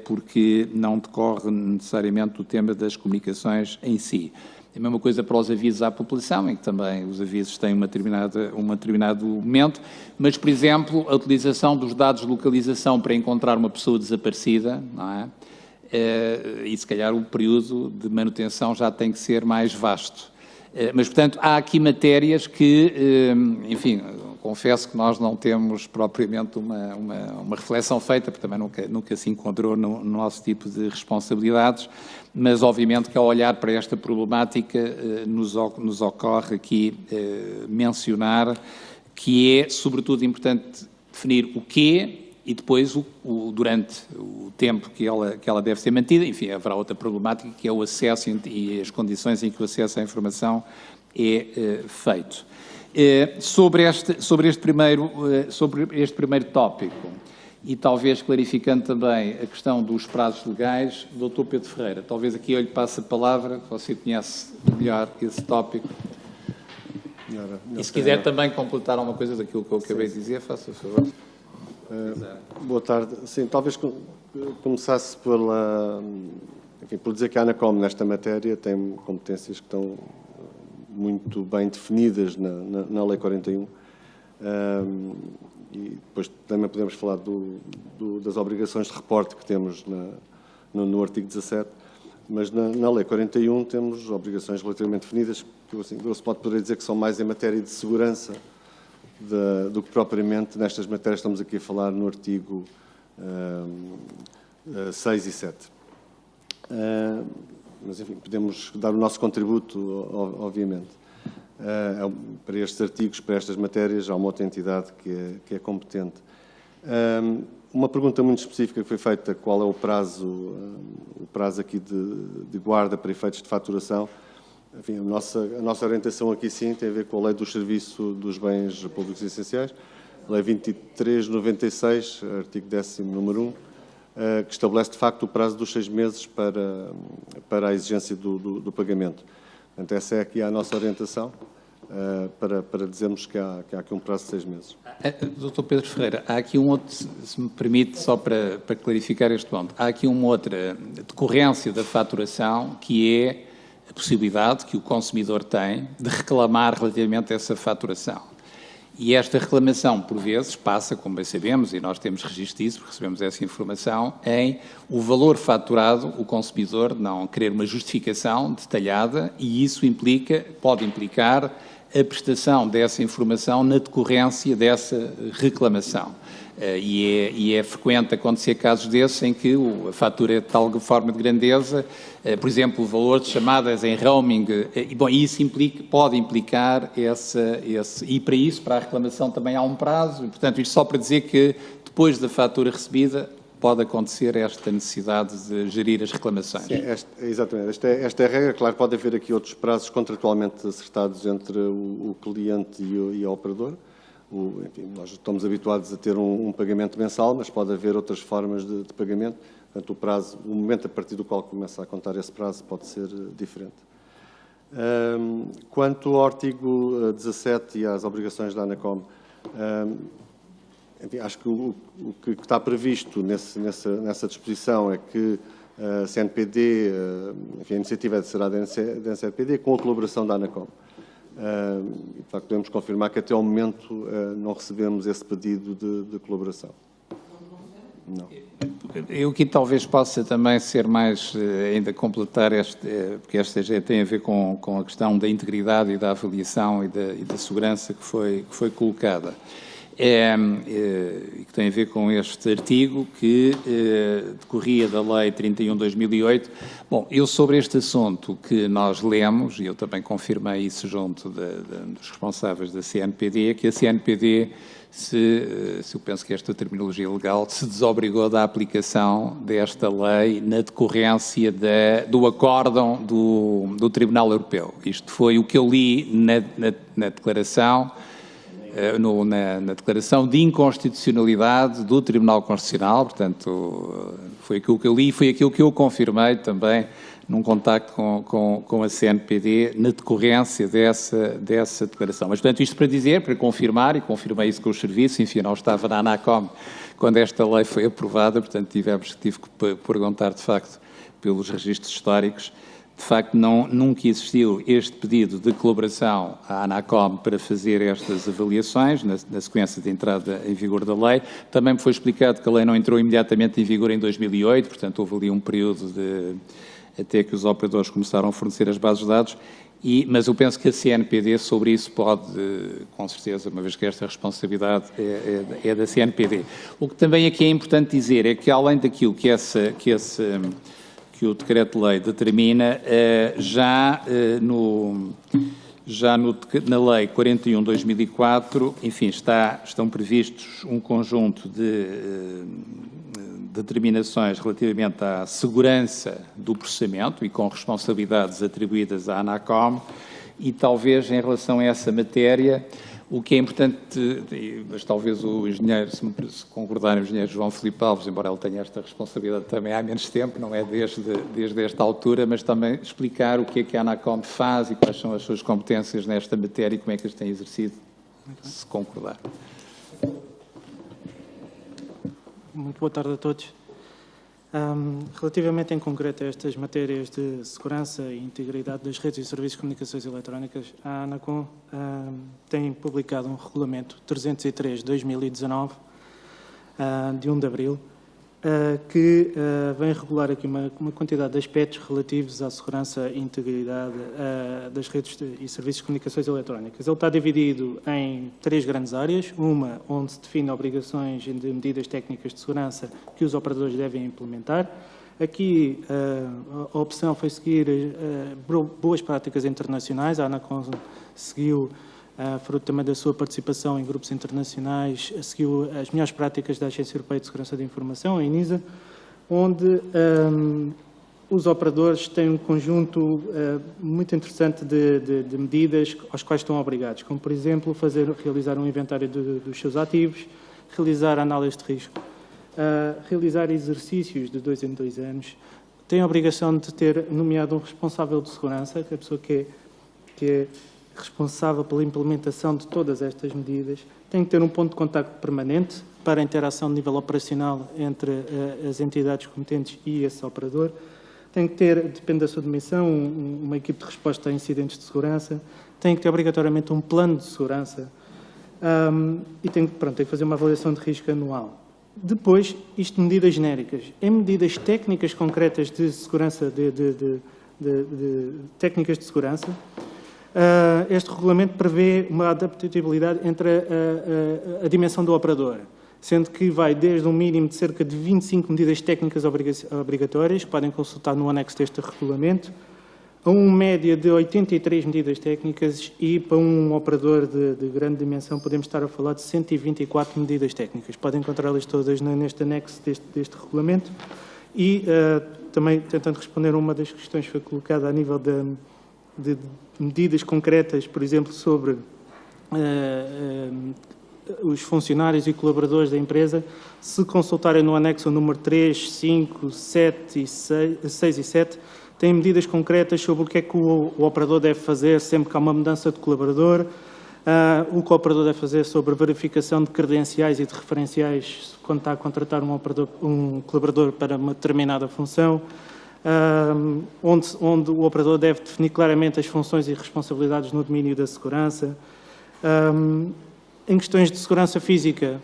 porque não decorre necessariamente do tema das comunicações em si. A mesma coisa para os avisos à população, em que também os avisos têm um determinado momento, mas, por exemplo, a utilização dos dados de localização para encontrar uma pessoa desaparecida, não é? E se calhar o período de manutenção já tem que ser mais vasto. Mas, portanto, há aqui matérias que, enfim, confesso que nós não temos propriamente uma reflexão feita, porque também nunca se encontrou no nosso tipo de responsabilidades, mas obviamente que ao olhar para esta problemática nos ocorre aqui mencionar que é sobretudo importante definir o quê e depois durante o tempo que ela deve ser mantida. Enfim, haverá outra problemática que é o acesso e as condições em que o acesso à informação é feito. Sobre este primeiro tópico, e talvez clarificando também a questão dos prazos legais, Dr. Pedro Ferreira, talvez aqui eu lhe passe a palavra, você conhece melhor esse tópico. E se quiser também completar alguma coisa daquilo que eu acabei de dizer, faça favor. Boa tarde. Sim, talvez começasse por dizer que a ANACOM, nesta matéria, tem competências que estão muito bem definidas na Lei 41. E depois também podemos falar das obrigações de reporte que temos no artigo 17, mas na Lei 41 temos obrigações relativamente definidas, que assim, se pode poder dizer que são mais em matéria de segurança do que propriamente nestas matérias estamos aqui a falar no artigo 6 e 7. Mas, enfim, podemos dar o nosso contributo, obviamente. Para estes artigos, para estas matérias, há uma outra entidade que é competente. Uma pergunta muito específica que foi feita, qual é o prazo aqui de guarda para efeitos de faturação. Enfim, a nossa orientação aqui sim tem a ver com a Lei do Serviço dos Bens Públicos e Essenciais, Lei 2396, artigo 10º, número 1, que estabelece de facto o prazo dos 6 meses para a exigência do pagamento. Portanto, essa é aqui a nossa orientação. para dizermos que há aqui um prazo de 6 meses. Dr. Pedro Ferreira, há aqui um outro, se me permite, só para clarificar este ponto, há aqui uma outra decorrência da faturação, que é a possibilidade que o consumidor tem de reclamar relativamente a essa faturação. E esta reclamação, por vezes, passa, como bem sabemos, e nós temos registro disso, porque recebemos essa informação, em o valor faturado, o consumidor não querer uma justificação detalhada, e isso pode implicar a prestação dessa informação na decorrência dessa reclamação. E é frequente acontecer casos desses em que a fatura é de tal forma de grandeza, por exemplo, o valor de chamadas em roaming, e isso pode implicar e para isso, para a reclamação também há um prazo, e, portanto, isto só para dizer que depois da fatura recebida pode acontecer esta necessidade de gerir as reclamações. Sim, exatamente. Esta é a regra. Claro, pode haver aqui outros prazos contratualmente acertados entre o cliente e o operador. Enfim, nós estamos habituados a ter um pagamento mensal, mas pode haver outras formas de pagamento. Portanto, o momento a partir do qual começa a contar esse prazo pode ser diferente. Quanto ao artigo 17 e às obrigações da ANACOM, enfim, acho que o que está previsto nessa disposição é que a CNPD, enfim, a iniciativa será da CNPD com a colaboração da ANACOM. De facto, podemos confirmar que até ao momento não recebemos esse pedido de colaboração. Não. Eu aqui talvez possa também ser mais, ainda completar, porque esta já tem a ver com a questão da integridade e da avaliação e da segurança que foi colocada. E que tem a ver com este artigo que decorria da Lei 31/2008. Bom, eu sobre este assunto que nós lemos, e eu também confirmei isso junto dos responsáveis da CNPD, que a CNPD, eu penso que esta terminologia legal, se desobrigou da aplicação desta lei na decorrência do acórdão do Tribunal Europeu. Isto foi o que eu li na declaração, na declaração de inconstitucionalidade do Tribunal Constitucional, portanto, foi aquilo que eu li e foi aquilo que eu confirmei também num contacto com a CNPD na decorrência dessa declaração. Mas, portanto, isto para confirmar, e confirmei isso com os serviços, enfim, não estava na ANACOM quando esta lei foi aprovada, portanto, tive que perguntar, de facto, pelos registros históricos. De facto, nunca existiu este pedido de colaboração à ANACOM para fazer estas avaliações, na sequência de entrada em vigor da lei. Também me foi explicado que a lei não entrou imediatamente em vigor em 2008, portanto, houve ali um período até que os operadores começaram a fornecer as bases de dados, mas eu penso que a CNPD sobre isso pode, com certeza, uma vez que esta responsabilidade é da CNPD. O que também aqui é importante dizer é que, além daquilo que o Decreto-Lei determina, na Lei 41/2004, enfim, estão previstos um conjunto de determinações relativamente à segurança do processamento e com responsabilidades atribuídas à ANACOM, e talvez em relação a essa matéria, o que é importante, mas talvez o engenheiro, se concordarem, o engenheiro João Filipe Alves, embora ele tenha esta responsabilidade também há menos tempo, não é desde esta altura, mas também explicar o que é que a ANACOM faz e quais são as suas competências nesta matéria e como é que as tem exercido, se concordar. Muito boa tarde a todos. Relativamente em concreto a estas matérias de segurança e integridade das redes e serviços de comunicações eletrónicas, a ANACOM tem publicado um regulamento 303/2019, de 1 de abril, que vem regular aqui uma quantidade de aspectos relativos à segurança e integridade das redes e serviços de comunicações eletrónicas. Ele está dividido em 3 grandes áreas, uma onde se define obrigações de medidas técnicas de segurança que os operadores devem implementar. Aqui a opção foi seguir boas práticas internacionais, a ANACOM seguiu, fruto também da sua participação em grupos internacionais, seguiu as melhores práticas da Agência Europeia de Segurança da Informação, a ENISA, onde os operadores têm um conjunto muito interessante de medidas aos quais estão obrigados, como, por exemplo, realizar um inventário dos seus ativos, realizar análise de risco, realizar exercícios de 2 em 2 anos, têm a obrigação de ter nomeado um responsável de segurança, que é a pessoa que é responsável pela implementação de todas estas medidas, tem que ter um ponto de contacto permanente para a interação de nível operacional entre as entidades competentes e esse operador. Tem que ter, depende da sua dimensão, uma equipe de resposta a incidentes de segurança. Tem que ter obrigatoriamente um plano de segurança e tem que fazer uma avaliação de risco anual. Depois, isto medidas genéricas. Em medidas técnicas concretas de segurança, técnicas de segurança, este regulamento prevê uma adaptabilidade entre a dimensão do operador, sendo que vai desde um mínimo de cerca de 25 medidas técnicas obrigatórias, que podem consultar no anexo deste regulamento, a uma média de 83 medidas técnicas e para um operador de grande dimensão podemos estar a falar de 124 medidas técnicas. Podem encontrá-las todas neste anexo deste regulamento e também tentando responder a uma das questões que foi colocada a nível de medidas concretas, por exemplo, sobre os funcionários e colaboradores da empresa, se consultarem no anexo número 3, 5, 7 e 6 e 7, tem medidas concretas sobre o que é que o operador deve fazer sempre que há uma mudança de colaborador, o que o operador deve fazer sobre verificação de credenciais e de referenciais quando está a contratar um colaborador para uma determinada função, onde o operador deve definir claramente as funções e responsabilidades no domínio da segurança. Em questões de segurança física,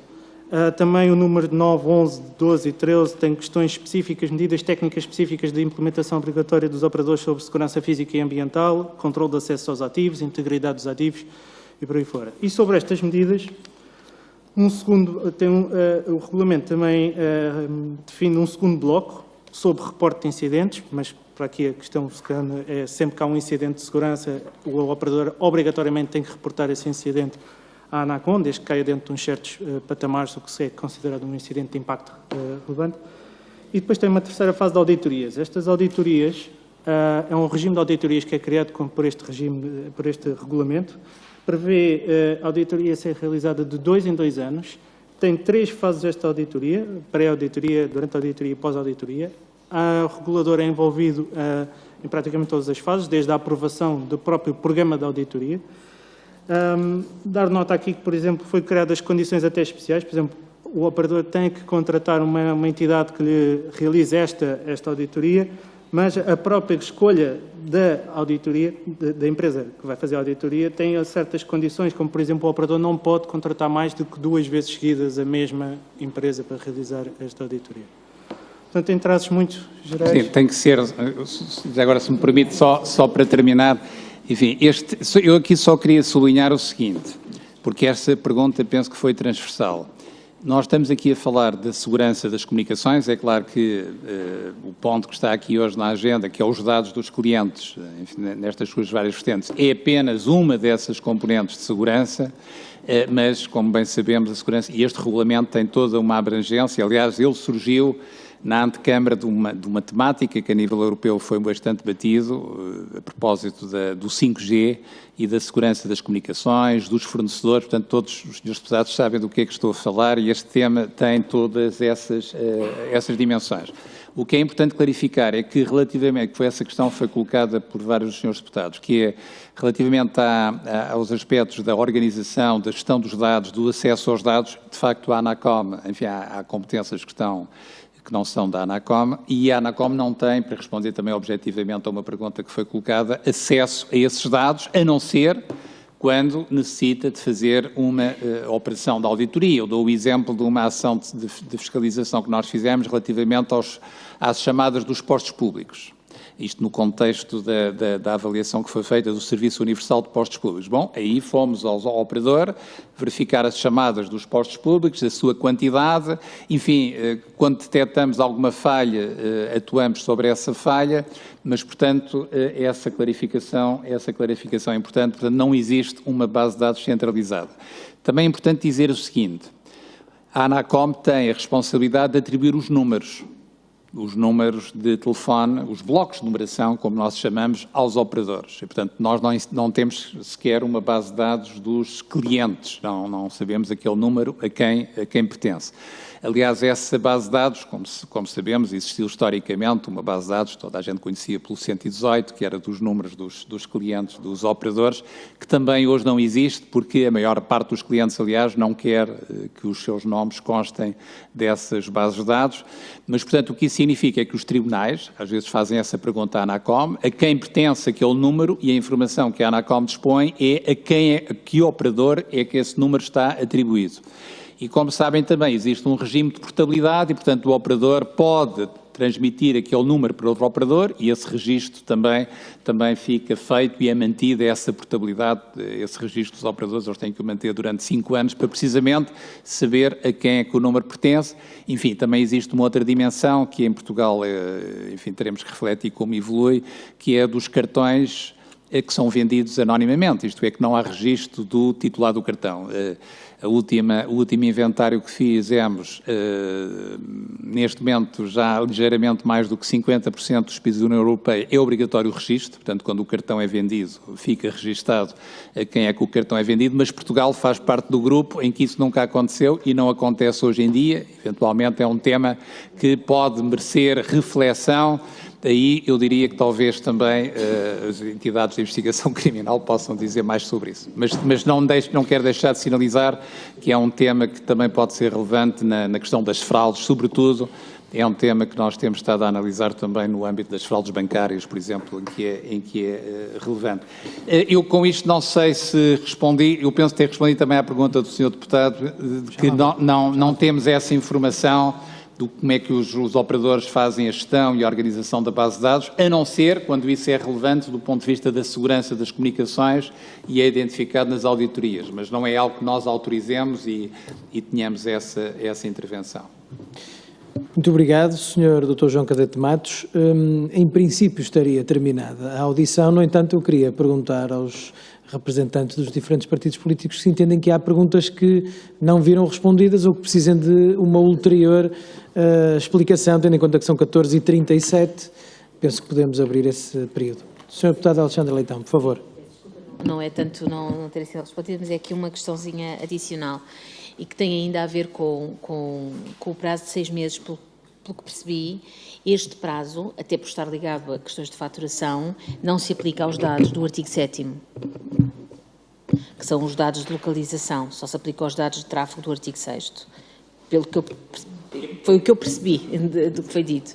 também o número 9, 11, 12 e 13 tem questões específicas, medidas técnicas específicas de implementação obrigatória dos operadores sobre segurança física e ambiental, controle de acesso aos ativos, integridade dos ativos e por aí fora. E sobre estas medidas, o regulamento também define um segundo bloco sobre reporte de incidentes, mas para aqui a questão é sempre que há um incidente de segurança, o operador obrigatoriamente tem que reportar esse incidente à ANACOM, desde que caia dentro de uns certos patamares, o que é considerado um incidente de impacto relevante. E depois tem uma terceira fase de auditorias. Estas auditorias, é um regime de auditorias que é criado por este regulamento, prevê a auditoria ser realizada de 2 em 2 anos, tem 3 fases desta auditoria, pré-auditoria, durante a auditoria e pós-auditoria. O regulador é envolvido em praticamente todas as fases, desde a aprovação do próprio programa de auditoria. Dar nota aqui que, por exemplo, foi criadas condições até especiais, por exemplo, o operador tem que contratar uma entidade que lhe realize esta auditoria, mas a própria escolha da auditoria, da empresa que vai fazer a auditoria, tem certas condições, como, por exemplo, o operador não pode contratar mais do que 2 vezes seguidas a mesma empresa para realizar esta auditoria. Portanto, em traços muito gerais... Sim, tem que ser, agora se me permite, só para terminar, enfim, eu aqui só queria sublinhar o seguinte, porque esta pergunta penso que foi transversal. Nós estamos aqui a falar da segurança das comunicações, é claro que o ponto que está aqui hoje na agenda, que é os dados dos clientes, enfim, nestas suas várias vertentes, é apenas uma dessas componentes de segurança, mas, como bem sabemos, a segurança, e este regulamento tem toda uma abrangência, aliás, ele surgiu na antecâmara de uma temática que a nível europeu foi bastante batido, a propósito do 5G e da segurança das comunicações, dos fornecedores, portanto todos os senhores deputados sabem do que é que estou a falar e este tema tem todas essas dimensões. O que é importante clarificar é que relativamente, que essa questão foi colocada por vários dos senhores deputados, que é relativamente aos aspectos da organização, da gestão dos dados, do acesso aos dados, de facto a ANACOM, enfim, há competências que não são da ANACOM, e a ANACOM não tem, para responder também objetivamente a uma pergunta que foi colocada, acesso a esses dados, a não ser quando necessita de fazer uma operação de auditoria. Eu dou o exemplo de uma ação de fiscalização que nós fizemos relativamente às chamadas dos postos públicos. Isto no contexto da avaliação que foi feita do Serviço Universal de Postos Públicos. Bom, aí fomos ao operador verificar as chamadas dos postos públicos, a sua quantidade, enfim, quando detectamos alguma falha, atuamos sobre essa falha, mas, portanto, essa clarificação é importante, portanto, não existe uma base de dados centralizada. Também é importante dizer o seguinte, a ANACOM tem a responsabilidade de atribuir os números. os números de telefone, os blocos de numeração, como nós chamamos, aos operadores. E, portanto, nós não temos sequer uma base de dados dos clientes, não sabemos aquele número a quem pertence. Aliás, essa base de dados, como sabemos, existiu historicamente uma base de dados, toda a gente conhecia pelo 118, que era dos números dos clientes, dos operadores, que também hoje não existe, porque a maior parte dos clientes, aliás, não quer que os seus nomes constem dessas bases de dados. Mas, portanto, o que isso significa é que os tribunais, às vezes, fazem essa pergunta à ANACOM, a quem pertence aquele número, e a informação que a ANACOM dispõe é a que operador é que esse número está atribuído. E, como sabem também, existe um regime de portabilidade e, portanto, o operador pode transmitir aquele número para outro operador e esse registro também fica feito e é mantida essa portabilidade, esse registro dos operadores, eles têm que o manter durante 5 anos para precisamente saber a quem é que o número pertence. Enfim, também existe uma outra dimensão que em Portugal, enfim, teremos que refletir como evolui, que é dos cartões que são vendidos anonimamente, isto é, que não há registro do titular do cartão. O último inventário que fizemos, neste momento, já ligeiramente mais do que 50% dos países da União Europeia é obrigatório o registro, portanto, quando o cartão é vendido, fica registado a quem é que o cartão é vendido, mas Portugal faz parte do grupo em que isso nunca aconteceu e não acontece hoje em dia. Eventualmente é um tema que pode merecer reflexão. Aí eu diria que talvez também as entidades de investigação criminal possam dizer mais sobre isso. Mas não quero deixar de sinalizar que é um tema que também pode ser relevante na questão das fraudes, sobretudo. É um tema que nós temos estado a analisar também no âmbito das fraudes bancárias, por exemplo, em que é relevante. Eu com isto não sei se respondi, eu penso ter respondido também à pergunta do Sr. Deputado, de que não temos essa informação do como é que os operadores fazem a gestão e a organização da base de dados, a não ser quando isso é relevante do ponto de vista da segurança das comunicações e é identificado nas auditorias, mas não é algo que nós autorizemos e tenhamos essa intervenção. Muito obrigado, Sr. Dr. João Cadete Matos. Em princípio estaria terminada a audição, no entanto eu queria perguntar aos representantes dos diferentes partidos políticos se entendem que há perguntas que não viram respondidas ou que precisam de uma ulterior explicação, tendo em conta que são 14h37, penso que podemos abrir esse período. Sr. Deputado Alexandre Leitão, por favor. Não é tanto não ter sido respondido, mas é aqui uma questãozinha adicional e que tem ainda a ver com o prazo de 6 meses, pelo que percebi. Este prazo, até por estar ligado a questões de faturação, não se aplica aos dados do artigo 7º, que são os dados de localização, só se aplica aos dados de tráfego do artigo 6º. Foi o que eu percebi do que foi dito.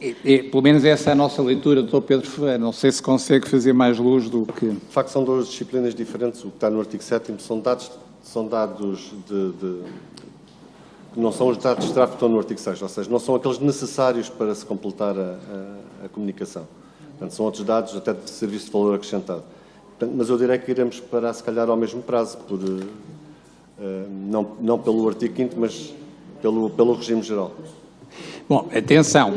Pelo menos essa é a nossa leitura, Dr. Pedro Ferreira. Não sei se consegue fazer mais luz do que... De facto, são 2 disciplinas diferentes. O que está no artigo 7º são dados que não são os dados de tráfego que estão no artigo 6º, ou seja, não são aqueles necessários para se completar a comunicação. Portanto, são outros dados até de serviço de valor acrescentado. Portanto, mas eu direi que iremos parar, se calhar, ao mesmo prazo, não pelo artigo 5º, mas pelo regime geral. Bom, atenção,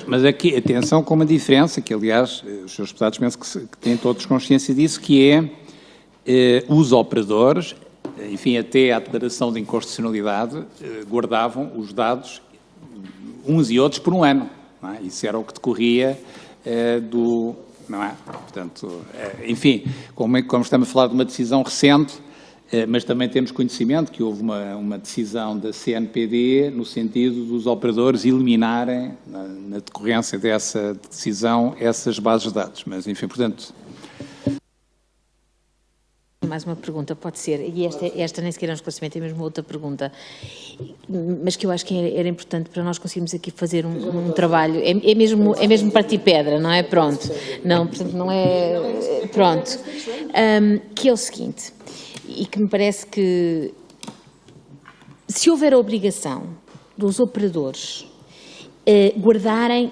mas aqui atenção com uma diferença, que aliás os seus deputados penso que têm todos consciência disso, que é os operadores, enfim, até à declaração de inconstitucionalidade, guardavam os dados uns e outros por um ano. Não é? Isso era o que decorria não é? Portanto, enfim, como estamos a falar de uma decisão recente, mas também temos conhecimento que houve uma decisão da CNPD no sentido dos operadores eliminarem, na decorrência dessa decisão, essas bases de dados. Mas, enfim, portanto... Mais uma pergunta, pode ser, e esta nem sequer é um esclarecimento, é mesmo outra pergunta, mas que eu acho que era importante para nós conseguirmos aqui fazer um trabalho, é mesmo partir pedra, não é? Pronto, não, portanto não é, pronto, que é o seguinte, e que me parece que se houver a obrigação dos operadores guardarem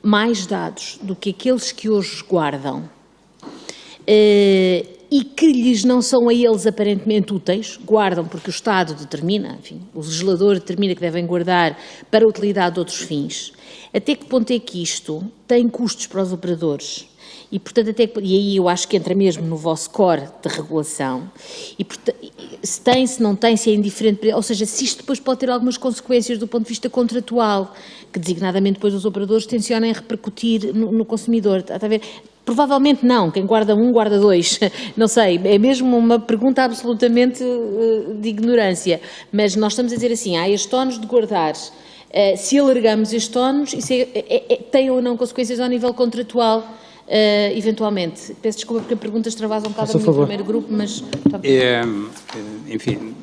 mais dados do que aqueles que hoje guardam, e que lhes não são a eles aparentemente úteis, guardam porque o Estado determina, enfim, o legislador determina que devem guardar para a utilidade de outros fins, até que ponto é que isto tem custos para os operadores? E, portanto, e aí eu acho que entra mesmo no vosso core de regulação, e, portanto, se tem, se não tem, se é indiferente, ou seja, se isto depois pode ter algumas consequências do ponto de vista contratual, que designadamente depois os operadores tencionem repercutir no consumidor. Está a ver? Provavelmente não, quem guarda um, guarda dois, não sei, é mesmo uma pergunta absolutamente de ignorância, mas nós estamos a dizer assim, há estes ónus de guardar, se alargamos estes ónus, isso tem ou não consequências ao nível contratual, eventualmente. Peço desculpa porque a pergunta extravasa um bocado no primeiro grupo, mas... Enfim,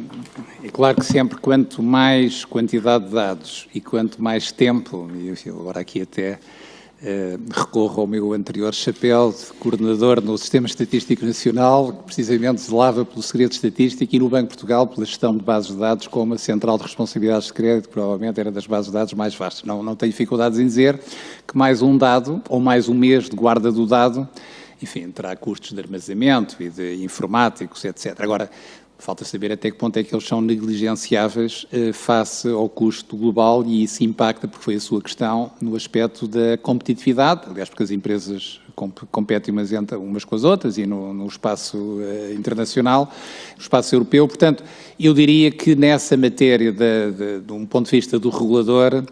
é claro que sempre quanto mais quantidade de dados e quanto mais tempo, e enfim, agora aqui até... recorro ao meu anterior chapéu de coordenador no Sistema Estatístico Nacional, que precisamente zelava pelo segredo estatístico, e no Banco de Portugal pela gestão de bases de dados com uma central de responsabilidades de crédito, que provavelmente era das bases de dados mais vastas. Não tenho dificuldades em dizer que mais um dado, ou mais um mês de guarda do dado, enfim, terá custos de armazenamento e de informáticos, etc. Agora, falta saber até que ponto é que eles são negligenciáveis face ao custo global, e isso impacta, porque foi a sua questão, no aspecto da competitividade, aliás, porque as empresas competem umas com as outras e no espaço internacional, no espaço europeu. Portanto, eu diria que nessa matéria, de um ponto de vista do regulador,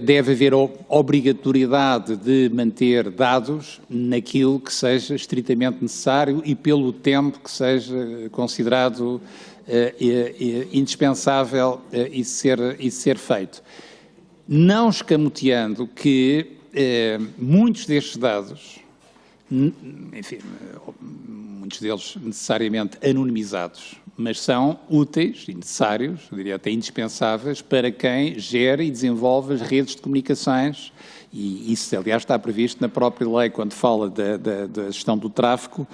deve haver obrigatoriedade de manter dados naquilo que seja estritamente necessário e pelo tempo que seja considerado indispensável e ser feito. Não escamoteando que muitos destes dados, enfim, muitos deles necessariamente anonimizados, mas são úteis e necessários, eu diria até indispensáveis, para quem gera e desenvolve as redes de comunicações, e isso, aliás, está previsto na própria lei, quando fala da gestão do tráfego,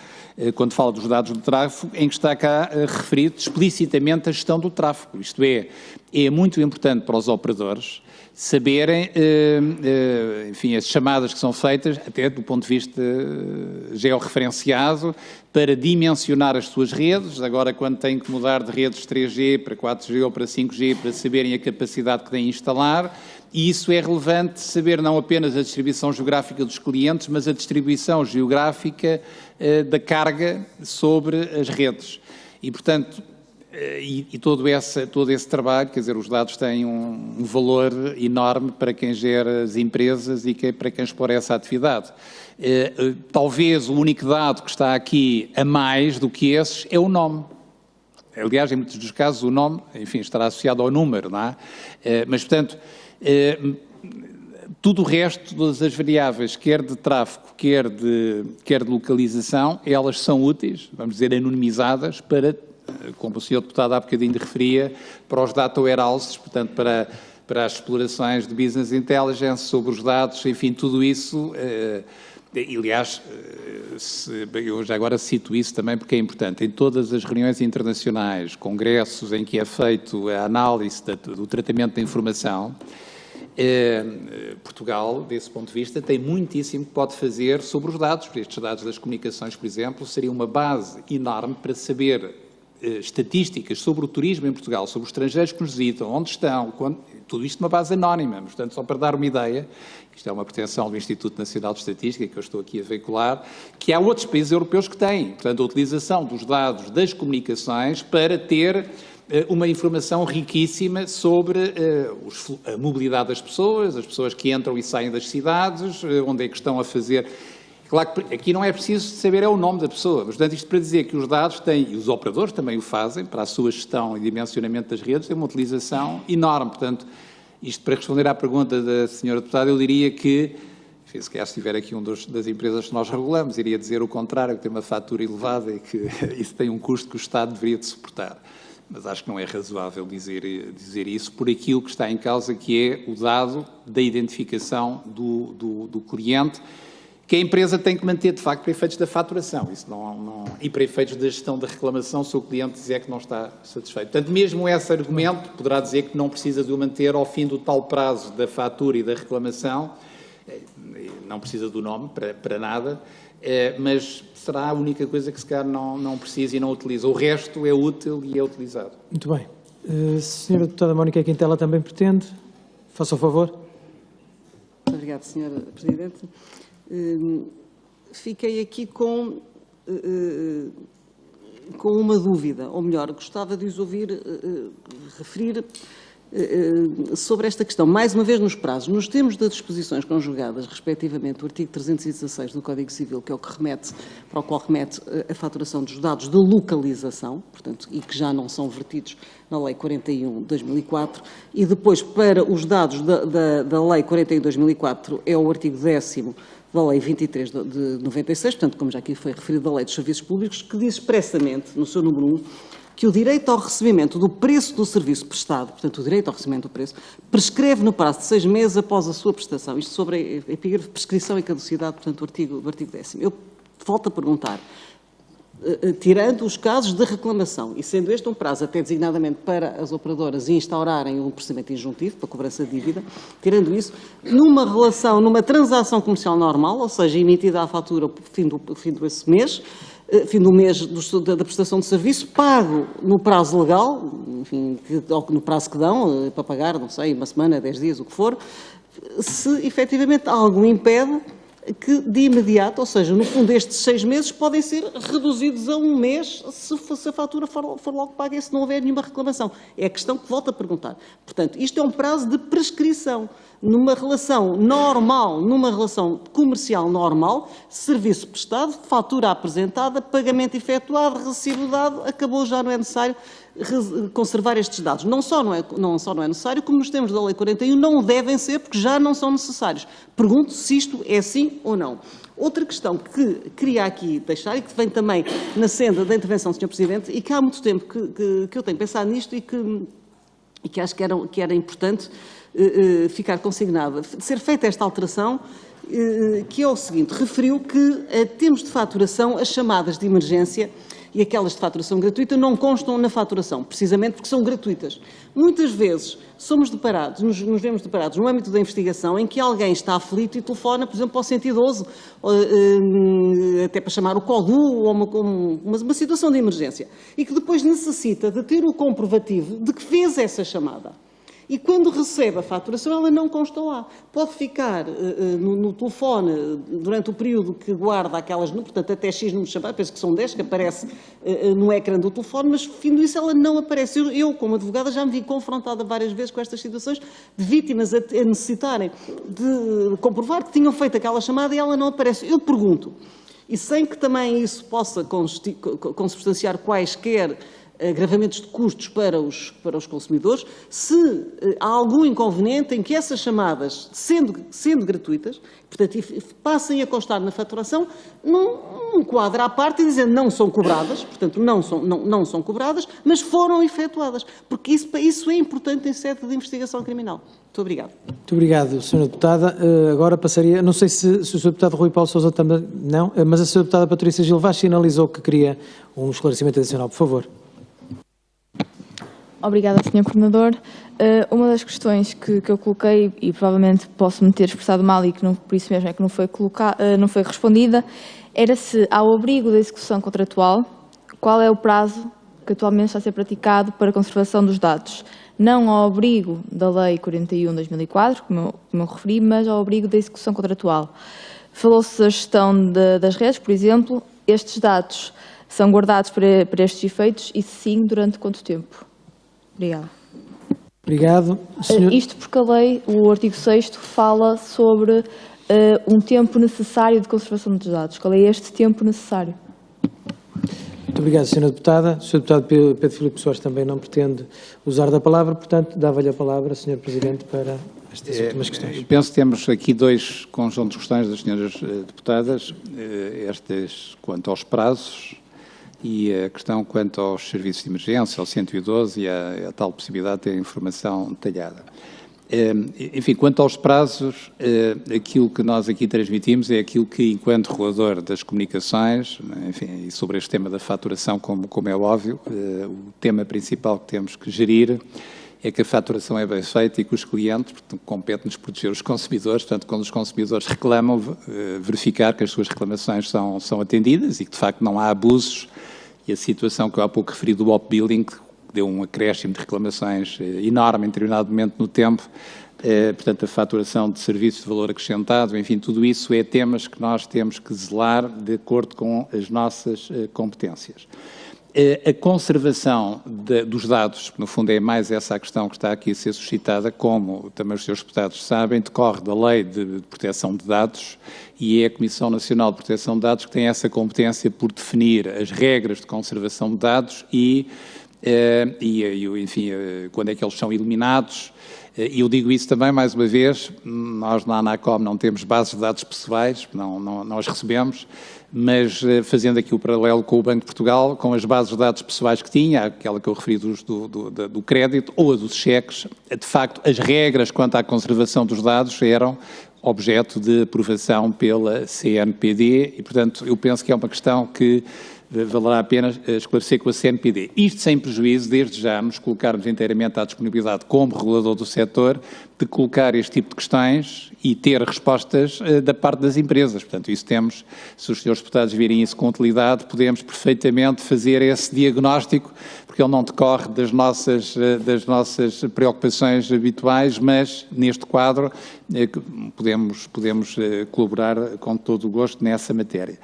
quando fala dos dados do tráfego, em que está cá referido explicitamente a gestão do tráfego. Isto é muito importante para os operadores saberem, enfim, as chamadas que são feitas, até do ponto de vista georreferenciado, para dimensionar as suas redes, agora quando têm que mudar de redes 3G para 4G ou para 5G, para saberem a capacidade que têm de instalar, e isso é relevante saber não apenas a distribuição geográfica dos clientes, mas a distribuição geográfica da carga sobre as redes. E, portanto, todo esse trabalho, quer dizer, os dados têm um valor enorme para quem gera as empresas e para quem explora essa atividade. Talvez o único dado que está aqui a mais do que esses é o nome. Aliás, em muitos dos casos, o nome, enfim, estará associado ao número, não é? Mas, portanto, tudo o resto, todas as variáveis, quer de tráfego, quer de localização, elas são úteis, vamos dizer, anonimizadas para, como o Sr. Deputado há bocadinho referia, para os data warehouses, portanto, para as explorações de business intelligence sobre os dados, enfim, tudo isso. E, aliás, eu já agora cito isso também porque é importante. Em todas as reuniões internacionais, congressos em que é feito a análise do tratamento da informação, Portugal, desse ponto de vista, tem muitíssimo que pode fazer sobre os dados. Estes dados das comunicações, por exemplo, seriam uma base enorme para saber estatísticas sobre o turismo em Portugal, sobre os estrangeiros que nos visitam, onde estão, tudo isto uma base anónima. Portanto, só para dar uma ideia, isto é uma pretensão do Instituto Nacional de Estatística, que eu estou aqui a veicular, que há outros países europeus que têm. Portanto, a utilização dos dados das comunicações para ter uma informação riquíssima sobre a mobilidade das pessoas, as pessoas que entram e saem das cidades, onde é que estão a fazer. Claro que aqui não é preciso saber o nome da pessoa, mas, portanto, isto para dizer que os dados têm, e os operadores também o fazem, para a sua gestão e dimensionamento das redes, tem uma utilização enorme. Portanto, isto para responder à pergunta da Sra. Deputada, eu diria que, se calhar se estiver aqui das empresas que nós regulamos, iria dizer o contrário, que tem uma fatura elevada e que isso tem um custo que o Estado deveria de suportar. Mas acho que não é razoável dizer isso por aquilo que está em causa, que é o dado da identificação do cliente, que a empresa tem que manter, de facto, para efeitos da faturação. Isso e para efeitos da gestão da reclamação, se o cliente dizer que não está satisfeito. Portanto, mesmo esse argumento poderá dizer que não precisa de o manter ao fim do tal prazo da fatura e da reclamação, não precisa do nome para nada, mas será a única coisa que se calhar não precisa e não utiliza. O resto é útil e é utilizado. Muito bem. Sra. Deputada Mónica Quintela também pretende? Faça o favor. Muito obrigada, Sra. com uma dúvida, ou melhor, gostava de os ouvir referir sobre esta questão. Mais uma vez, nos prazos, nos termos das disposições conjugadas, respectivamente, o artigo 316 do Código Civil, que é o que remete, para o qual remete a faturação dos dados de localização, portanto, e que já não são vertidos na Lei 41 de 2004, e depois, para os dados da Lei 41 de 2004, é o artigo 10º da Lei 23 de 96, portanto, como já aqui foi referido, da Lei dos Serviços Públicos, que diz expressamente, no seu número 1, que o direito ao recebimento do preço do serviço prestado, portanto, o direito ao recebimento do preço, prescreve no prazo de 6 meses após a sua prestação. Isto sobre a epígrafe de prescrição e caducidade, portanto, do artigo 10º. Eu volto a perguntar, tirando os casos de reclamação, e sendo este um prazo até designadamente para as operadoras instaurarem um procedimento injuntivo para cobrança de dívida, tirando isso, numa relação, numa transação comercial normal, ou seja, emitida a fatura ao fim do mês da prestação de serviço, pago no prazo legal, enfim, ou no prazo que dão, para pagar, não sei, uma semana, 10 dias, o que for, se efetivamente algo impede que de imediato, ou seja, no fundo estes 6 meses podem ser reduzidos a 1 mês se a fatura for logo paga e se não houver nenhuma reclamação. É a questão que volto a perguntar. Portanto, isto é um prazo de prescrição. Numa relação normal, numa relação comercial normal, serviço prestado, fatura apresentada, pagamento efetuado, recibo dado, acabou, já não é necessário conservar estes dados. Não só não é necessário, como nos termos da Lei 41 não devem ser, porque já não são necessários. Pergunto se isto é assim ou não. Outra questão que queria aqui deixar, e que vem também na senda da intervenção do Sr. Presidente, e que há muito tempo que eu tenho pensado nisto e que acho que era importante ficar consignada, ser feita esta alteração, que é o seguinte: referiu que termos de faturação, as chamadas de emergência e aquelas de faturação gratuita não constam na faturação, precisamente porque são gratuitas. Muitas vezes nos vemos deparados no âmbito da investigação em que alguém está aflito e telefona, por exemplo, para o 112, até para chamar o CODU, ou uma situação de emergência, e que depois necessita de ter o comprovativo de que fez essa chamada. E quando recebe a faturação, ela não consta lá. Pode ficar no telefone durante o período que guarda aquelas, portanto, até X números de chamada, penso que são 10, que aparece no ecrã do telefone, mas, fim disso, ela não aparece. Eu, como advogada, já me vi confrontada várias vezes com estas situações de vítimas a necessitarem de comprovar que tinham feito aquela chamada e ela não aparece. Eu pergunto, e sem que também isso possa consubstanciar quaisquer agravamentos de custos para os consumidores, se há algum inconveniente em que essas chamadas, sendo gratuitas, portanto, passem a constar na faturação, num quadro à parte e dizendo não são cobradas, portanto, não são cobradas, mas foram efetuadas, porque isso é importante em sede de investigação criminal. Muito obrigado. Muito obrigado, Sra. Deputada. Agora passaria, não sei se o Sr. Deputado Rui Paulo Sousa também, não, mas a Sra. Deputada Patrícia Gil Vaz sinalizou que queria um esclarecimento adicional, por favor. Obrigada, Sr. Coordenador. Uma das questões que eu coloquei, e provavelmente posso me ter expressado mal e que não, por isso mesmo é que não foi respondida, era se, ao abrigo da execução contratual, qual é o prazo que atualmente está a ser praticado para a conservação dos dados. Não ao abrigo da Lei 41 de 2004, como eu referi, mas ao abrigo da execução contratual. Falou-se da gestão das redes, por exemplo. Estes dados são guardados para estes efeitos e, sim, durante quanto tempo? Obrigada. Obrigado. Isto porque a lei, o artigo 6º, fala sobre um tempo necessário de conservação dos dados. Qual é este tempo necessário? Muito obrigado, Sra. Deputada. O Sr. Deputado Pedro Filipe Soares também não pretende usar da palavra, portanto, dava-lhe a palavra, Sr. Presidente, para estas últimas questões. Eu penso que temos aqui dois conjuntos de questões das senhoras deputadas, estas quanto aos prazos e a questão quanto aos serviços de emergência, ao 112 e a tal possibilidade de ter informação detalhada. Enfim, quanto aos prazos, aquilo que nós aqui transmitimos é aquilo que, enquanto regulador das comunicações, enfim, e sobre este tema da faturação, como é óbvio, o tema principal que temos que gerir é que a faturação é bem feita e que os clientes, portanto, compete-nos proteger os consumidores, portanto, quando os consumidores reclamam, verificar que as suas reclamações são atendidas e que, de facto, não há abusos. E a situação que eu há pouco referi do op-billing, que deu um acréscimo de reclamações enorme em determinado momento no tempo, portanto, a faturação de serviços de valor acrescentado, enfim, tudo isso é temas que nós temos que zelar de acordo com as nossas competências. A conservação dos dados, no fundo é mais essa a questão que está aqui a ser suscitada, como também os senhores deputados sabem, decorre da Lei de Proteção de Dados e é a Comissão Nacional de Proteção de Dados que tem essa competência por definir as regras de conservação de dados e enfim, quando é que eles são eliminados. E eu digo isso também, mais uma vez, nós na ANACOM não temos bases de dados pessoais, não as recebemos, mas fazendo aqui o paralelo com o Banco de Portugal, com as bases de dados pessoais que tinha, aquela que eu referi do crédito ou a dos cheques, de facto as regras quanto à conservação dos dados eram objeto de aprovação pela CNPD e, portanto, eu penso que é uma questão que valerá a pena esclarecer com a CNPD. Isto sem prejuízo, desde já, nos colocarmos inteiramente à disponibilidade como regulador do setor, de colocar este tipo de questões e ter respostas da parte das empresas. Portanto, isso temos, se os senhores deputados virem isso com utilidade, podemos perfeitamente fazer esse diagnóstico, porque ele não decorre das nossas preocupações habituais, mas neste quadro podemos colaborar com todo o gosto nessa matéria.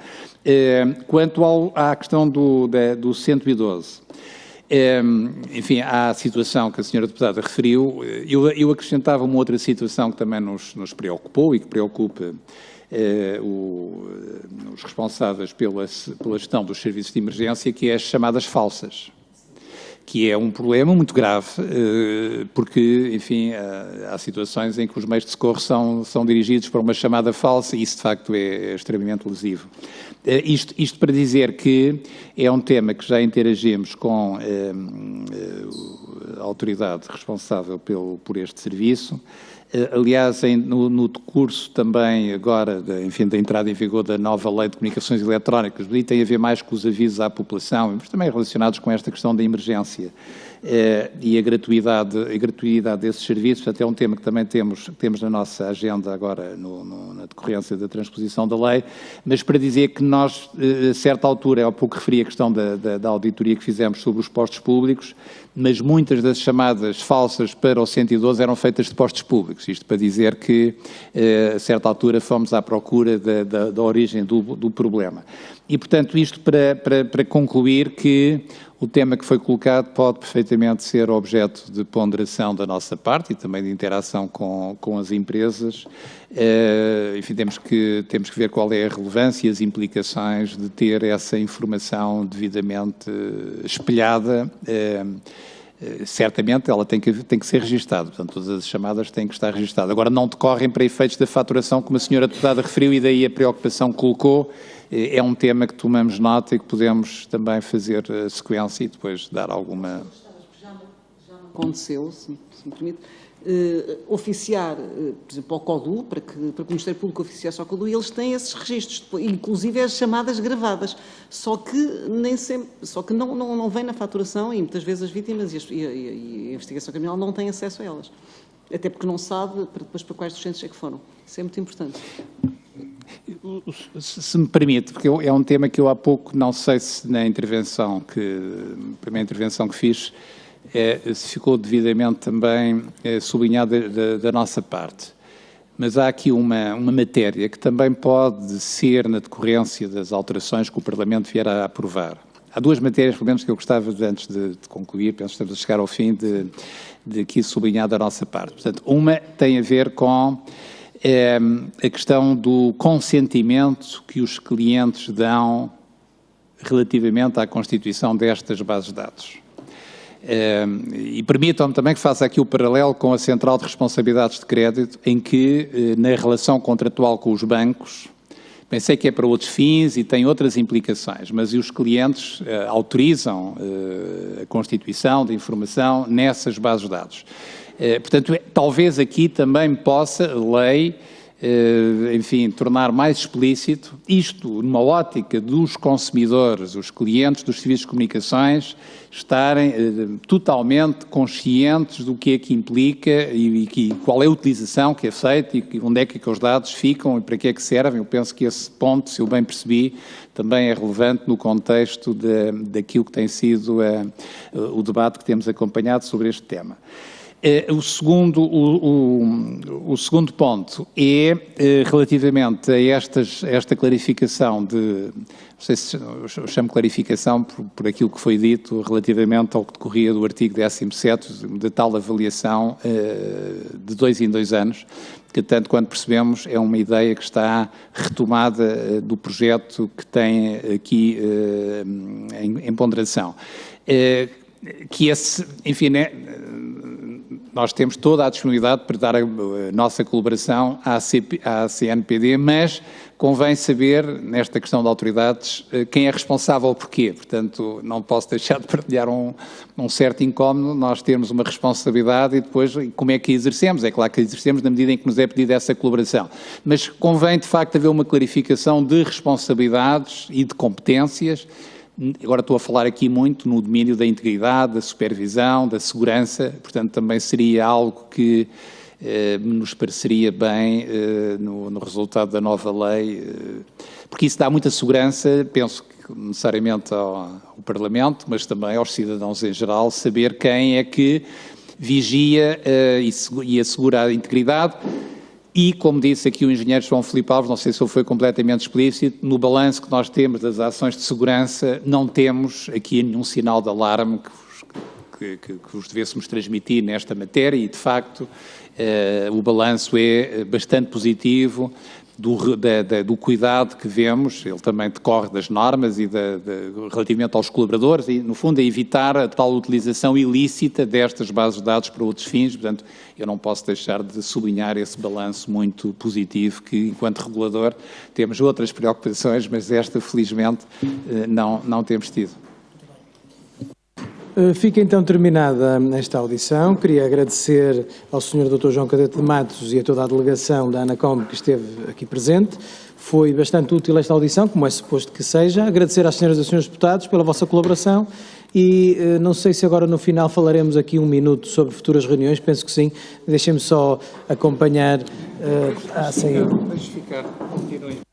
Quanto à questão do 112, enfim, há a situação que a senhora deputada referiu, eu acrescentava uma outra situação que também nos preocupou e que preocupa os responsáveis pela gestão dos serviços de emergência, que é as chamadas falsas, que é um problema muito grave, porque, enfim, há situações em que os meios de socorro são dirigidos para uma chamada falsa e isso, de facto, é extremamente lesivo. Isto para dizer que é um tema que já interagimos com a autoridade responsável por este serviço. Aliás, no decurso também agora, da entrada em vigor da nova Lei de Comunicações Eletrónicas, e tem a ver mais com os avisos à população, mas também relacionados com esta questão da emergência e a gratuidade desses serviços. Portanto, é um tema que também temos na nossa agenda agora na decorrência da transposição da lei, mas para dizer que nós, a certa altura, há pouco referi a questão da auditoria que fizemos sobre os postos públicos, mas muitas das chamadas falsas para o 112 eram feitas de postos públicos. Isto para dizer que, a certa altura, fomos à procura da origem do problema. E, portanto, isto para concluir que o tema que foi colocado pode perfeitamente ser objeto de ponderação da nossa parte e também de interação com as empresas. Enfim, temos que ver qual é a relevância e as implicações de ter essa informação devidamente espelhada. Certamente ela tem que ser registada, portanto todas as chamadas têm que estar registadas. Agora não decorrem para efeitos da faturação, como a senhora deputada referiu e daí a preocupação que colocou. É um tema que tomamos nota e que podemos também fazer a sequência e depois dar alguma... Já aconteceu, se me permite, oficiar, por exemplo, ao CODU, para que o Ministério Público oficiasse ao CODU, e eles têm esses registros, inclusive as chamadas gravadas, só que nem sempre, não vem na faturação e muitas vezes as vítimas e a investigação criminal não têm acesso a elas, até porque não sabe depois para quais docentes é que foram. Isso é muito importante. Se me permite, porque é um tema que eu há pouco, não sei se na primeira intervenção que fiz, se ficou devidamente também sublinhado da nossa parte. Mas há aqui uma matéria que também pode ser na decorrência das alterações que o Parlamento vier a aprovar. Há duas matérias, pelo menos, que eu gostava, antes de concluir, penso que estamos a chegar ao fim, de aqui sublinhar da nossa parte. Portanto, uma tem a ver com a questão do consentimento que os clientes dão relativamente à constituição destas bases de dados. E permitam-me também que faça aqui o paralelo com a Central de Responsabilidades de Crédito, em que, na relação contratual com os bancos, pensei que é para outros fins e tem outras implicações, mas os clientes autorizam a constituição de informação nessas bases de dados. Portanto, talvez aqui também possa a lei, enfim, tornar mais explícito isto numa ótica dos consumidores, os clientes dos serviços de comunicações, estarem totalmente conscientes do que é que implica e qual é a utilização que é feita e onde é que os dados ficam e para que é que servem. Eu penso que esse ponto, se eu bem percebi, também é relevante no contexto daquilo que tem sido o debate que temos acompanhado sobre este tema. O segundo ponto é relativamente a esta clarificação não sei se eu chamo clarificação por aquilo que foi dito relativamente ao que decorria do artigo 17º, de tal avaliação de 2 em 2 anos, que tanto quanto percebemos é uma ideia que está retomada do projeto que tem aqui em ponderação. Que esse, enfim, nós temos toda a disponibilidade para dar a nossa colaboração à CNPD, mas convém saber, nesta questão de autoridades, quem é responsável porquê. Portanto, não posso deixar de partilhar um certo incómodo, nós temos uma responsabilidade e depois como é que a exercemos? É claro que a exercemos na medida em que nos é pedida essa colaboração. Mas convém, de facto, haver uma clarificação de responsabilidades e de competências. Agora estou a falar aqui muito no domínio da integridade, da supervisão, da segurança, portanto também seria algo que nos pareceria bem no resultado da nova lei, porque isso dá muita segurança, penso que necessariamente ao Parlamento, mas também aos cidadãos em geral, saber quem é que vigia e assegura a integridade. E, como disse aqui o engenheiro João Filipe Alves, não sei se ele foi completamente explícito, no balanço que nós temos das ações de segurança, não temos aqui nenhum sinal de alarme que vos devêssemos transmitir nesta matéria e, de facto, o balanço é bastante positivo do cuidado que vemos, ele também decorre das normas e relativamente aos colaboradores e, no fundo, a evitar a tal utilização ilícita destas bases de dados para outros fins. Portanto, eu não posso deixar de sublinhar esse balanço muito positivo que, enquanto regulador, temos outras preocupações, mas esta, felizmente, não temos tido. Fica então terminada esta audição. Queria agradecer ao Sr. Dr. João Cadete de Matos e a toda a delegação da ANACOM que esteve aqui presente. Foi bastante útil esta audição, como é suposto que seja. Agradecer às senhoras e senhores deputados pela vossa colaboração e não sei se agora no final falaremos aqui 1 minuto sobre futuras reuniões, penso que sim. Deixem-me só acompanhar a saída. Deixe ficar, continuem.